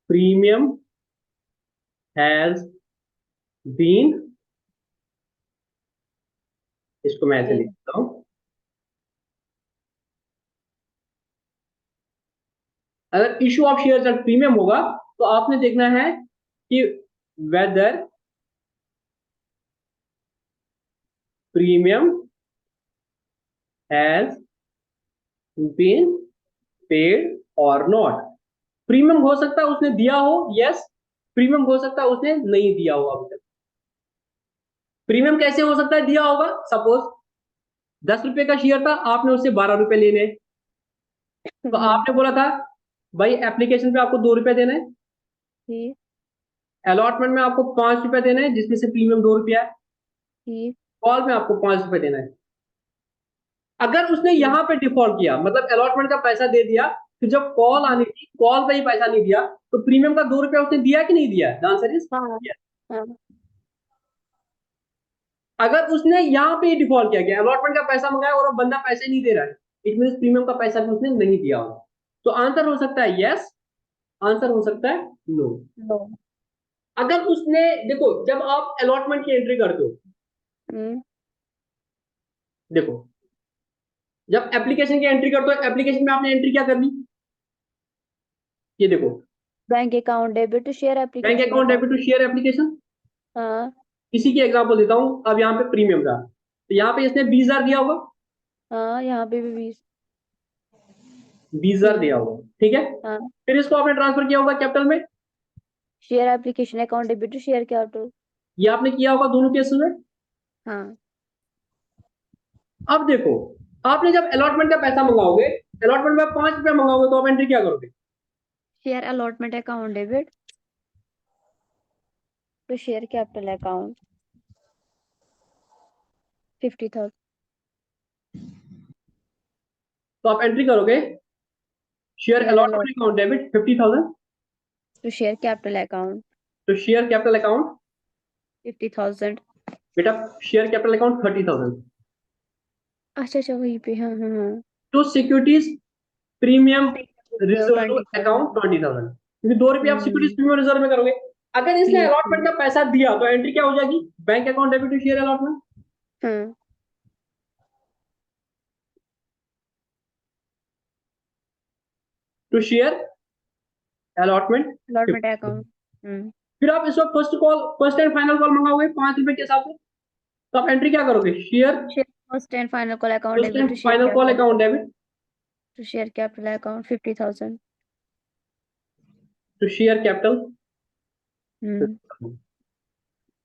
premium has been, इसको मैं ऐसे लिखता हूं, अगर issue of shares at premium होगा तो आपने देखना है कि whether premium has been paid और नॉट। प्रीमियम हो सकता है उसने दिया हो, यस, प्रीमियम हो सकता है उसने नहीं दिया हो अभी तक। प्रीमियम कैसे हो सकता है दिया होगा? सपोज 10 रुपए का शेयर था, आपने उससे 12 रुपए लेने, तो आपने बोला था भाई एप्लीकेशन पे आपको 2 रुपए देना है, ठीक अलॉटमेंट में आपको 5 रुपए देना है जिसमें से प्रीमियम 2 रुपया है, ठीक कॉल में आपको 5 रुपए देना है। अगर उसने यहां पे डिफॉल्ट किया, मतलब अलॉटमेंट का पैसा दे दिया, फिर जब कॉल आनी थी कॉल पे ही पैसा नहीं दिया, तो प्रीमियम का 2 रुपया उसने दिया कि नहीं दिया? द आंसर इज हाँ हाँ अगर उसने यहाँ पे डिफॉल्ट किया गया, अलॉटमेंट का पैसा मंगाया और अब बंदा पैसे नहीं दे रहा है, इट मीन प्रीमियम का पैसा भी उसने नहीं दिया होगा। तो आंसर हो सकता है यस, आंसर हो सकता है नो। नो। अगर उसने, देखो जब आप अलॉटमेंट की एंट्री करते हो, देखो जब एप्लीकेशन की एंट्री करते हो, एप्लीकेशन में आपने एंट्री क्या करनी, ये देखो, bank account debit to share bank application account debit to share application. हाँ इसी की एग्जांपल देता हूं, अब यहाँ पे प्रीमियम का, तो यहाँ पे इसने 20,000 दिया होगा, हाँ, यहाँ पे भी 20। 20,000 दिया होगा, ठीक है। हाँ, फिर इसको आपने ट्रांसफर किया होगा कैपिटल में, share application account debit to share capital. ये आपने किया होगा दोनों केस में। हाँ, अब देखो, आपने जब अलॉटमेंट का पैसा मंगाओगे, अलॉटमेंट में 5 रुपया मंगाओगे, तो आप एंट्री क्या करोगे, share allotment account debit to share capital account 50,000 तो आप एंट्री करोगे share share allotment account debit 50,000 to share capital account तो शेयर कैपिटल अकाउंट 50,000। बेटा शेयर कैपिटल अकाउंट 30,000 अच्छा अच्छा, वहीं पे। हाँ हाँ हाँ, तो सिक्योरिटीज प्रीमियम रिजर्व 20,000। अकाउंट 20,000, क्योंकि 2 रुपये आप सिक्योरिटीज प्रीमियम रिजर्व में करोगे। अगर इसने अलॉटमेंट का पैसा दिया तो एंट्री क्या हो जाएगी, bank account debit to share allotment. हाँ, to share allotment. Allotment account. फिर आप इस वक्त फर्स्ट एंड फाइनल कॉल मंगाओगे 5 रुपए के हिसाब से, तो आप एंट्री क्या करोगे, share share first and final call account first debit and to share final call capital account debit to share capital account 50,000। To share capital.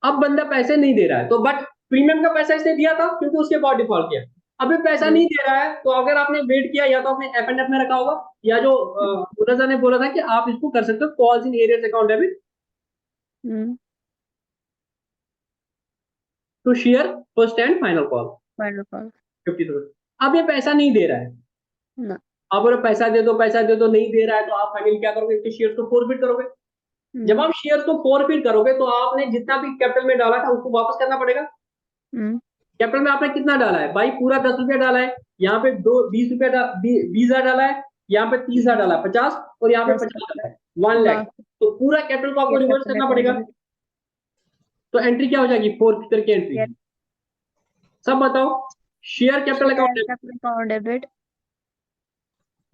अब बंदा पैसे नहीं दे रहा है, तो बट प्रीमियम का पैसा इसने दिया था क्योंकि उसके बाद डिफॉल्ट किया। अभी पैसा नहीं दे रहा है, तो अगर आपने वेट किया, या तो आपने एफ एंड एफ में रखा होगा, या जो मुनज़्ज़र ने बोला था कि आप इसको कर सकते हो calls in arrears account debit to share first and final call final call 50,000। अब ये पैसा नहीं दे रहा है, ना। आप बोले पैसा दे दो पैसा दे दो, नहीं दे रहा है, तो आप फाइनली क्या करोगे, इसके शेयर को फोरफिट करोगे। जब आप शेयर को फोरफिट करोगे, तो आपने जितना भी कैपिटल में डाला था उसको वापस करना पड़ेगा। कैपिटल में आपने कितना डाला है भाई, पूरा 10 रुपया डाला है, यहाँ पे 20,000 डाला है, यहाँ पे 30,000 डाला है, 50, और यहाँ पे 50 डाला है, 1 लाख। तो पूरा कैपिटल को आपको रिवर्स करना पड़ेगा। तो एंट्री क्या हो जाएगी, फोर्थ करके एंट्री। सब बताओ, share capital account debit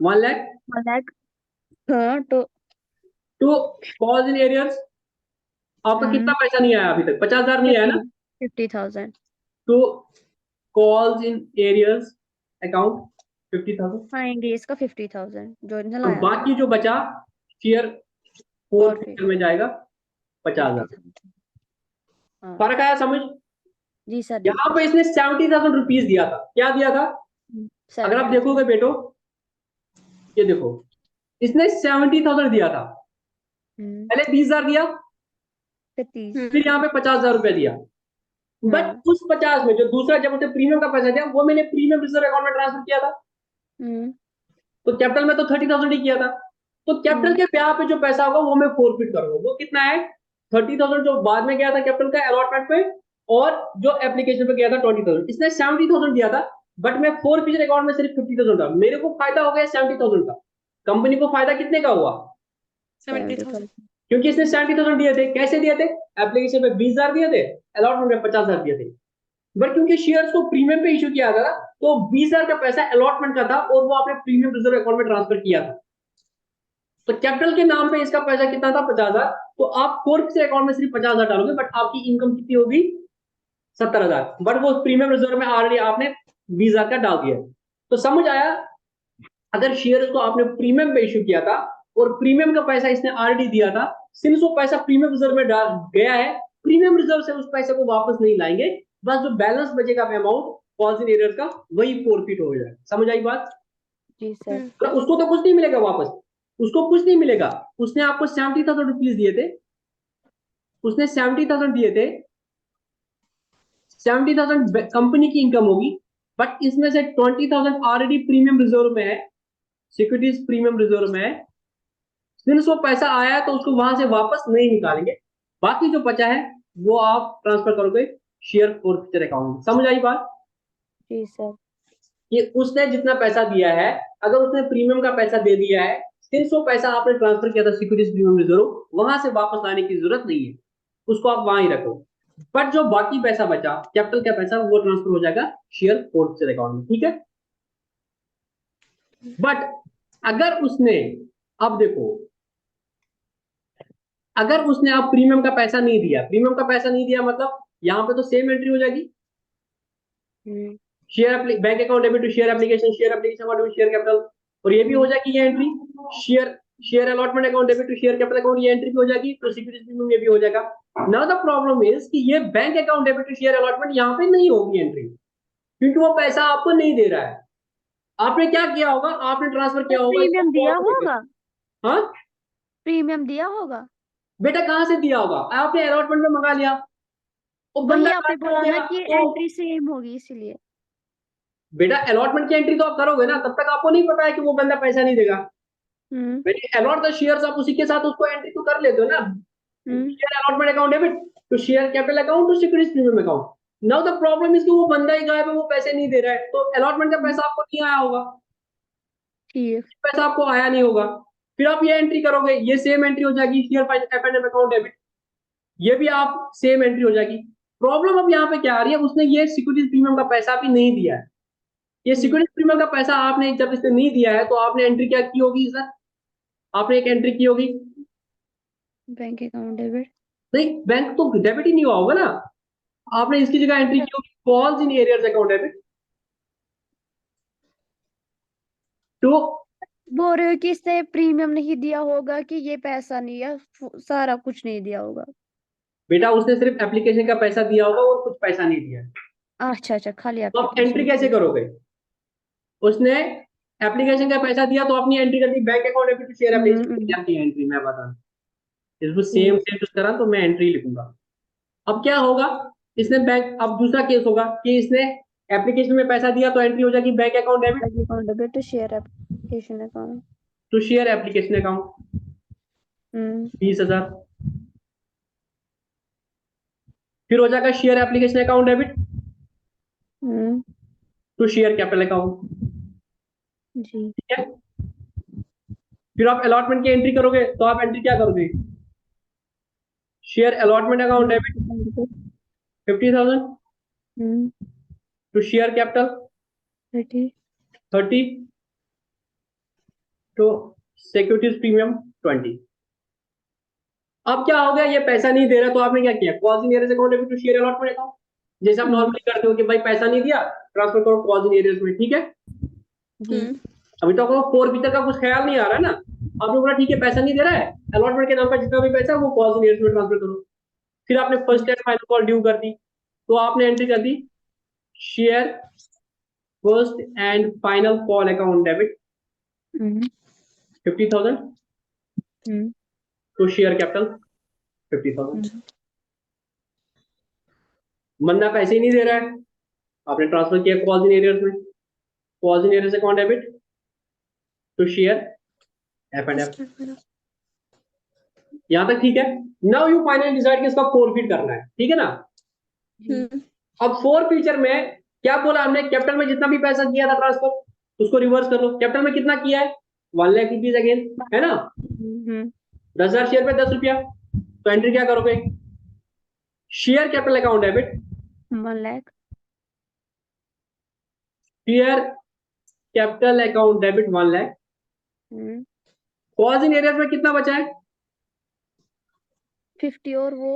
1 lakh 1 lakh. हाँ, टू कॉल्स इन एरियर्स। आपका कितना पैसा नहीं आया अभी तक, 50,000 नहीं आया ना, 50,000 तो कॉल्स इन एरियर्स अकाउंट 50,000। हाँ, इंग्लिश का 50,000 जो इन्हें और लाया था। बाकी जो बचा शेयर फोर्थ फिगर में जाएगा 50,000। 50,000। हाँ फर्क आया समझ। जी सर। यहाँ पे इसने 70,000 रुपीज दिया था, क्या दिया था, अगर आप देखोगे बेटो, ये देखो इसने 70,000 दिया था, पहले 20,000 दिया, फिर यहाँ पे 50,000 रुपया दिया। बट उस 50 में जो दूसरा, जब उसे प्रीमियम का पैसा दिया, वो मैंने प्रीमियम रिजर्व अकाउंट में ट्रांसफर किया था, तो कैपिटल में तो 30,000 ही किया था। तो कैपिटल के ब्याह पे जो पैसा होगा वो मैं फोरफिट करूंगा, वो कितना है, 30,000 जो बाद में गया था कैपिटल का अलॉटमेंट पे, और जो एप्लीकेशन पे गया था 20,000। इसने 70,000 दिया था, बट मैं फोरफिट अकाउंट में सिर्फ 50,000 था। मेरे को फायदा हो गया 70,000 का, कंपनी को फायदा कितने का हुआ, 70,000। क्योंकि इसने 70,000 दिए थे। कैसे दिए थे, एप्लीकेशन में 20,000 दिए थे, अलॉटमेंट में 50,000 दिए थे। बट क्योंकि शेयर्स को प्रीमियम पे इशू किया था, तो 20,000 का पैसा अलॉटमेंट का था और वो आपने प्रीमियम रिजर्व अकाउंट में ट्रांसफर किया था। तो कैपिटल के नाम पे इसका पैसा कितना था, 50,000। तो आप फोर्थ से अकाउंट में सिर्फ 50,000 डालोगे, बट आपकी इनकम कितनी होगी, 70,000। बट वो प्रीमियम रिजर्व में ऑलरेडी आपने 20,000 का डाल दिया। तो समझ आया, अगर शेयर्स को आपने प्रीमियम पे इशू किया था और प्रीमियम का पैसा इसने ऑलरेडी दिया था, सिंस वो पैसा प्रीमियम रिजर्व में डाल गया है, प्रीमियम रिजर्व से उस पैसे को वापस नहीं लाएंगे, बस जो बैलेंस बचेगा अमाउंट कॉल्स इन एरियर्स का, वही फोरफिट हो जाएगा। समझ आई बात जी सर। तो उसको तो कुछ नहीं मिलेगा वापस, उसको कुछ नहीं मिलेगा। उसने आपको 70,000 रुपीज दिए थे, उसने 70,000 दिए थे, 70,000 कंपनी की इनकम होगी, बट इसमें से 20,000 ऑलरेडी प्रीमियम रिजर्व में है, सिक्योरिटीज प्रीमियम रिजर्व में है। सिंस वो पैसा आया है तो उसको वहां से वापस नहीं निकालेंगे, बाकी जो बचा है वो आप ट्रांसफर करोगे शेयर फॉरफिचर अकाउंट। समझ आई बात? जी सर। कि उसने जितना पैसा दिया है, अगर उसने प्रीमियम का पैसा दे दिया है, 300 पैसा आपने ट्रांसफर किया था सिक्योरिटीज प्रीमियम रिजर्व, वहां से वापस लाने की जरूरत नहीं है, उसको आप वहां ही रखो। बट जो बाकी पैसा बचा, कैपिटल का पैसा, वो ट्रांसफर हो जाएगा शेयर फॉरफिचर अकाउंट में, ठीक है। बट अगर उसने, अब देखो, अगर उसने आप प्रीमियम का पैसा नहीं दिया, प्रीमियम का पैसा नहीं दिया मतलब यहाँ पे तो सेम एंट्री हो जाएगी, share bank account debit to share application, share application account share capital, और ये भी हो जाएगी ये entry, share share allotment account debit to share capital account, ये एंट्री भी हो जाएगी, तो सिक्योरिटीज प्रीमियम ये भी हो जाएगा। नाउ द प्रॉब्लम इज कि ये bank account debit to share allotment यहाँ पे नहीं होगी एंट्री, क्योंकि वो पैसा आपको नहीं दे रहा है। आपने क्या किया होगा, आपने ट्रांसफर किया होगा, प्रीमियम दिया होगा, हाँ प्रीमियम दिया होगा। बेटा, कहाँ से दिया होगा, आपने अलॉटमेंट में मंगा लिया, वो वही बंदा आपने गायब बोला हो ना गया, कि तो एंट्री सेम होगी इसीलिए। बेटा अलॉटमेंट की एंट्री तो आप करोगे ना, तब तक आपको नहीं पता है कि वो बंदा पैसा नहीं देगा। अलॉट द शेयर्स, आप उसी के साथ उसको एंट्री तो कर लेते हो ना, share allotment account debit to share capital account to securities premium account. Now the problem is कि वो बंदा ही गायब है, वो पैसे नहीं दे रहा है, तो अलॉटमेंट का पैसा आपको नहीं आया होगा, ठीक। पैसा आपको आया नहीं होगा, फिर आप ये एंट्री करोगे, ये सेम एंट्री हो जाएगी शेयर एफ अकाउंट डेबिट, ये भी आप सेम एंट्री हो जाएगी। प्रॉब्लम अब यहाँ पे क्या आ रही है, उसने ये सिक्योरिटीज प्रीमियम का पैसा भी नहीं दिया है, ये सिक्योरिटी प्रीमियम का पैसा आपने जब इसने नहीं दिया है, तो आपने एंट्री क्या की होगी सर, आपने एक एंट्री की होगी, बैंक अकाउंट डेबिट। नहीं बैंक तो डेबिट ही नहीं हुआ होगा ना, आपने इसकी जगह एंट्री की होगी falls in arrears account debit तो। बोल रहे हो कि इसने प्रीमियम नहीं दिया होगा कि ये पैसा नहीं है, सारा कुछ नहीं दिया होगा। बेटा उसने सिर्फ एप्लीकेशन का पैसा दिया होगा और कुछ पैसा नहीं दिया, अच्छा अच्छा, खाली तो आप एंट्री एप्लीकेशन। कैसे करोगे, उसने एप्लीकेशन का पैसा दिया तो अपनी एंट्री कर दी, bank account debit to share application की एंट्री मैं बता, इसको सेम सेम कुछ करा तो मैं एंट्री लिखूंगा। अब क्या होगा, इसने बैंक, अब दूसरा केस होगा कि इसने एप्लीकेशन में पैसा दिया, तो एंट्री हो जाएगी bank account debit account debit to share application account to share application account 20,000, फिर हो जाएगा share application account debit to share capital account, जी। ठीक है। फिर आप अलॉटमेंट की एंट्री करोगे, तो आप एंट्री क्या करोगे, share allotment account debit 50,000 to share capital 30 to securities premium 20। अब क्या हो गया, ये पैसा नहीं दे रहा, तो आपने क्या किया, calls in arrears account debit to share allotment account, जैसे आप नॉर्मली करते हो कि भाई पैसा नहीं दिया, ट्रांसफर करो कॉल्स इन एरियर्स में, ठीक है। अभी तो आपको फॉरफिचर का कुछ ख्याल नहीं आ रहा है ना, आपने बोला ठीक है पैसा नहीं दे रहा है, अलॉटमेंट के नाम पर जितना भी पैसा है वो कॉल्स इन एरियर्स में ट्रांसफर करो, फिर आपने first and final call due कर दी, तो आपने एंट्री कर दी share first and final call account debit 50,000 to share capital 50,000। बंदा पैसे ही नहीं दे रहा है, आपने ट्रांसफर किया कॉल्स इन एरियर्स में, calls in arrears account debit to share F and F, यहां तक ठीक है। नाउ यू फाइनली डिसाइड कि इसका फॉरफिट करना है, ठीक है ना। अब फॉरफिचर में क्या बोला हमने, कैपिटल में जितना भी पैसा किया था ट्रांसफर उसको रिवर्स कर लो, कैपिटल में कितना किया है 1 लाख रुपीज अगेन, है ना, 10,000 शेयर पे 10 रुपया, तो एंट्री क्या करोगे, share capital account debit 1 lakh share capital account debit 1 lakh, calls in arrears में कितना बचा है 50, और वो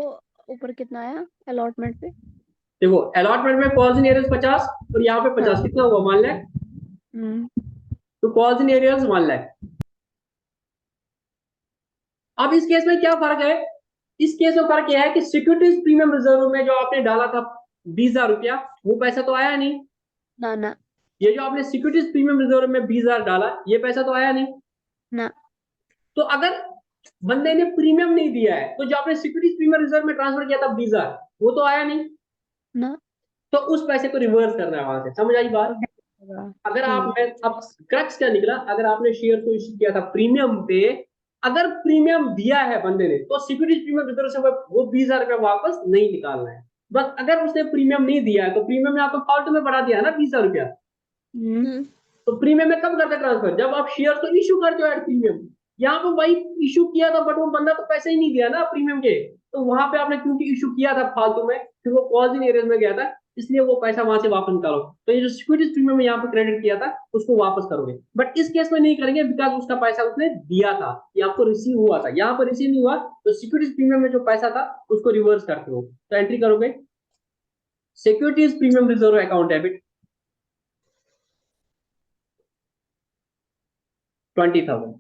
ऊपर कितना आया अलॉटमेंट पे, देखो अलॉटमेंट में कॉल्स इन एरियर्स 50 और यहाँ पे 50, कितना हुआ 1 लाख, तो कॉल्स इन एरियर्स 1 लाख। अब इस केस में क्या फर्क है, इस केस में फर्क यह है कि सिक्योरिटीज प्रीमियम रिजर्व में जो आपने डाला था 20,000 रुपया, वो पैसा तो आया नहीं ना ना, ये जो आपने सिक्योरिटीज प्रीमियम रिजर्व में 20,000 डाला, ये पैसा तो आया नहीं ना। तो अगर बंदे ने प्रीमियम नहीं दिया है, तो जो आपने सिक्योरिटीज प्रीमियम रिजर्व में ट्रांसफर किया था 20,000, वो तो आया नहीं ना, तो उस पैसे को रिवर्स करना है वहां से, समझ आई बात। अगर आप, अब क्रक्स क्या निकला, अगर आपने शेयर को इश्यू किया था प्रीमियम पे, अगर प्रीमियम दिया है बंदे ने, तो सिक्योरिटीज प्रीमियम रिजर्व से वो 20,000 रुपया वापस नहीं निकालना है, बस अगर उसने प्रीमियम नहीं दिया है तो प्रीमियम में आपको फालतू में बढ़ा दिया है ना 20,000 रुपया। हम्म, तो प्रीमियम में कब करते ट्रांसफर, जब आप शेयर को इशू करते हो एट प्रीमियम। यहाँ पे भाई इशू किया था बट वो बंदा तो पैसे ही नहीं दिया ना प्रीमियम के, तो वहां पे आपने क्योंकि इशू किया था फालतू में, फिर वो कॉज इन एरियज में गया था, इसलिए वो पैसा वहां से वापस निकालो। तो ये जो सिक्योरिटीज प्रीमियम यहाँ पे क्रेडिट किया था उसको वापस करोगे, बट इस केस में नहीं करेंगे बिकॉज उसका पैसा उसने दिया था, ये आपको रिसीव हुआ था, यहाँ पर रिसीव नहीं हुआ तो सिक्योरिटीज प्रीमियम में जो पैसा था उसको रिवर्स करते हो। तो एंट्री करोगे securities premium reserve account debit 20,000,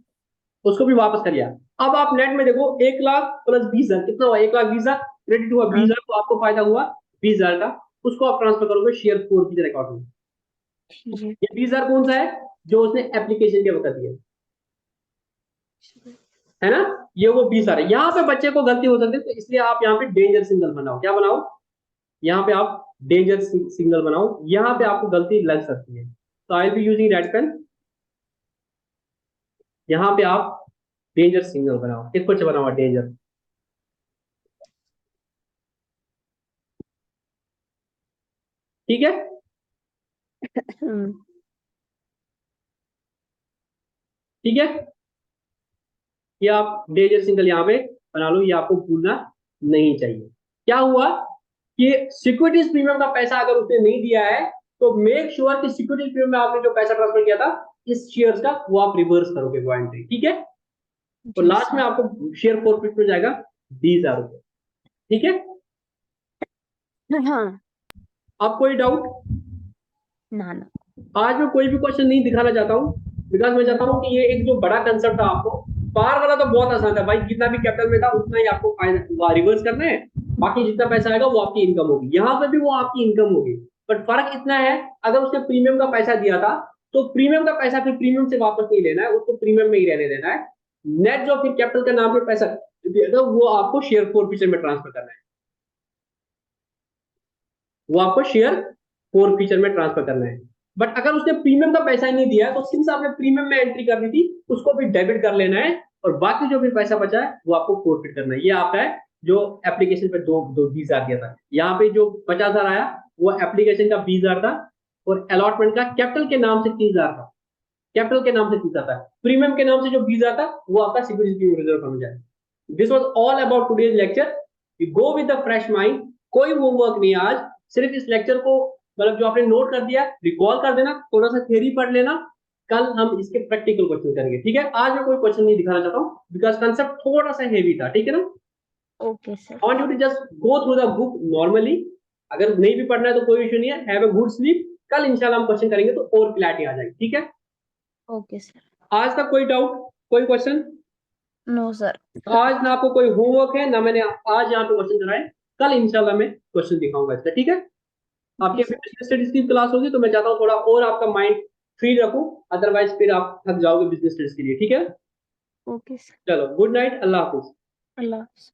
उसको भी वापस कर दिया। अब आप नेट में देखो 1,00,000 प्लस 20,000 कितना हुआ, 1,20,000 क्रेडिट हुआ, हाँ 20,000 को आपको फायदा हुआ 20,000 का, उसको आप ट्रांसफर करोगे शेयर फोरफीचर अकाउंट में। ठीक है। ये 20,000 कौन सा है, जो उसने एप्लीकेशन के वक्त दिया है ना, ये वो 20,000 है। यहाँ पे बच्चे को गलती हो सकती है, तो इसलिए आप यहाँ पे डेंजर सिग्नल बनाओ, क्या बनाओ, यहाँ पे आप डेंजर सिग्नल बनाओ, यहाँ पे आपको गलती लग सकती है। तो आई बी यूजिंग रेड पेन, यहाँ पे आप डेंजर सिग्नल बनाओ, किस पर बनाओ डेंजर, ठीक है। हम्म, ठीक है, ये आप डेंजर सिंगल यहाँ पे बना लो, ये आपको भूलना नहीं चाहिए। क्या हुआ कि सिक्योरिटीज प्रीमियम का पैसा अगर उसने नहीं दिया है तो मेक श्योर कि सिक्योरिटीज प्रीमियम में आपने जो पैसा ट्रांसफर किया था इस शेयर्स का वो आप रिवर्स करोगे वो एंट्री, ठीक है। तो जी लास्ट में सर। आपको शेयर फॉरफिट में जाएगा 20,000 रुपये, ठीक है। हाँ आप कोई डाउट, ना ना। आज मैं कोई भी क्वेश्चन नहीं दिखाना चाहता हूँ बिकॉज मैं चाहता हूँ कि ये एक जो बड़ा कंसेप्ट था आपको, पार वाला तो बहुत आसान था भाई, जितना भी कैपिटल में था उतना ही आपको रिवर्स करना है, बाकी जितना पैसा आएगा वो आपकी इनकम होगी, यहाँ पे भी वो आपकी इनकम होगी। बट फर्क इतना है, अगर उसने प्रीमियम का पैसा दिया था तो प्रीमियम का पैसा फिर प्रीमियम से वापस नहीं लेना है, उसको प्रीमियम में ही रहने देना है। नेट जो फिर कैपिटल के नाम पे पैसा दिया था वो आपको शेयर फोरफीचर में ट्रांसफर करना है, वो आपको शेयर फोरफीचर में ट्रांसफर करना है। बट अगर उसने प्रीमियम का पैसा ही नहीं दिया तो सिंस आपने प्रीमियम में एंट्री कर दी थी उसको भी डेबिट कर लेना है, और बाकी जो भी पैसा बचा है वो आपको फोरफिट करना है। ये आपका है जो एप्लीकेशन पे दो दो 20,000 दिया था, यहाँ पे जो 50,000 आया वो एप्लीकेशन का 20,000 था, और अलॉटमेंट का कैपिटल के नाम से 30,000 था, कैपिटल के नाम से 30,000 था, प्रीमियम के नाम से जो 20,000 था वो आपका सिक्योरिटी रिजर्व फंड में जाए। This was all about today's lecture, you go with the fresh mind, कोई होमवर्क नहीं आज, सिर्फ इस लेक्चर को मतलब जो आपने नोट कर दिया रिकॉल कर देना, थोड़ा सा थ्योरी पढ़ लेना, कल हम इसके प्रैक्टिकल क्वेश्चन करेंगे, ठीक है। आज मैं कोई क्वेश्चन नहीं दिखाना चाहता हूँ बिकॉज कंसेप्ट थोड़ा सा हेवी था, ठीक है ना। Okay sir. I want you to just go through the book normally, अगर नहीं भी पढ़ना है तो कोई इशू नहीं है, हैव अ गुड स्लीप, कल इंशाल्लाह हम क्वेश्चन करेंगे तो और क्लैरिटी आ जाएगी, ठीक है। Okay sir. आज तक कोई डाउट, कोई क्वेश्चन, नो सर। आज ना आपको कोई होमवर्क है ना मैंने आज यहाँ पे क्वेश्चन कराए, कल इंशाल्लाह मैं क्वेश्चन दिखाऊंगा इसका, ठीक है। आपकी जी सर। बिजनेस स्टडीज की क्लास होगी तो मैं चाहता हूँ थोड़ा और आपका माइंड फ्री रखूं, अदरवाइज फिर आप थक जाओगे बिजनेस स्टडीज के लिए, ठीक है। Okay sir. चलो गुड नाइट, अल्लाह हाफिज। अल्लाह हाफ़िज़।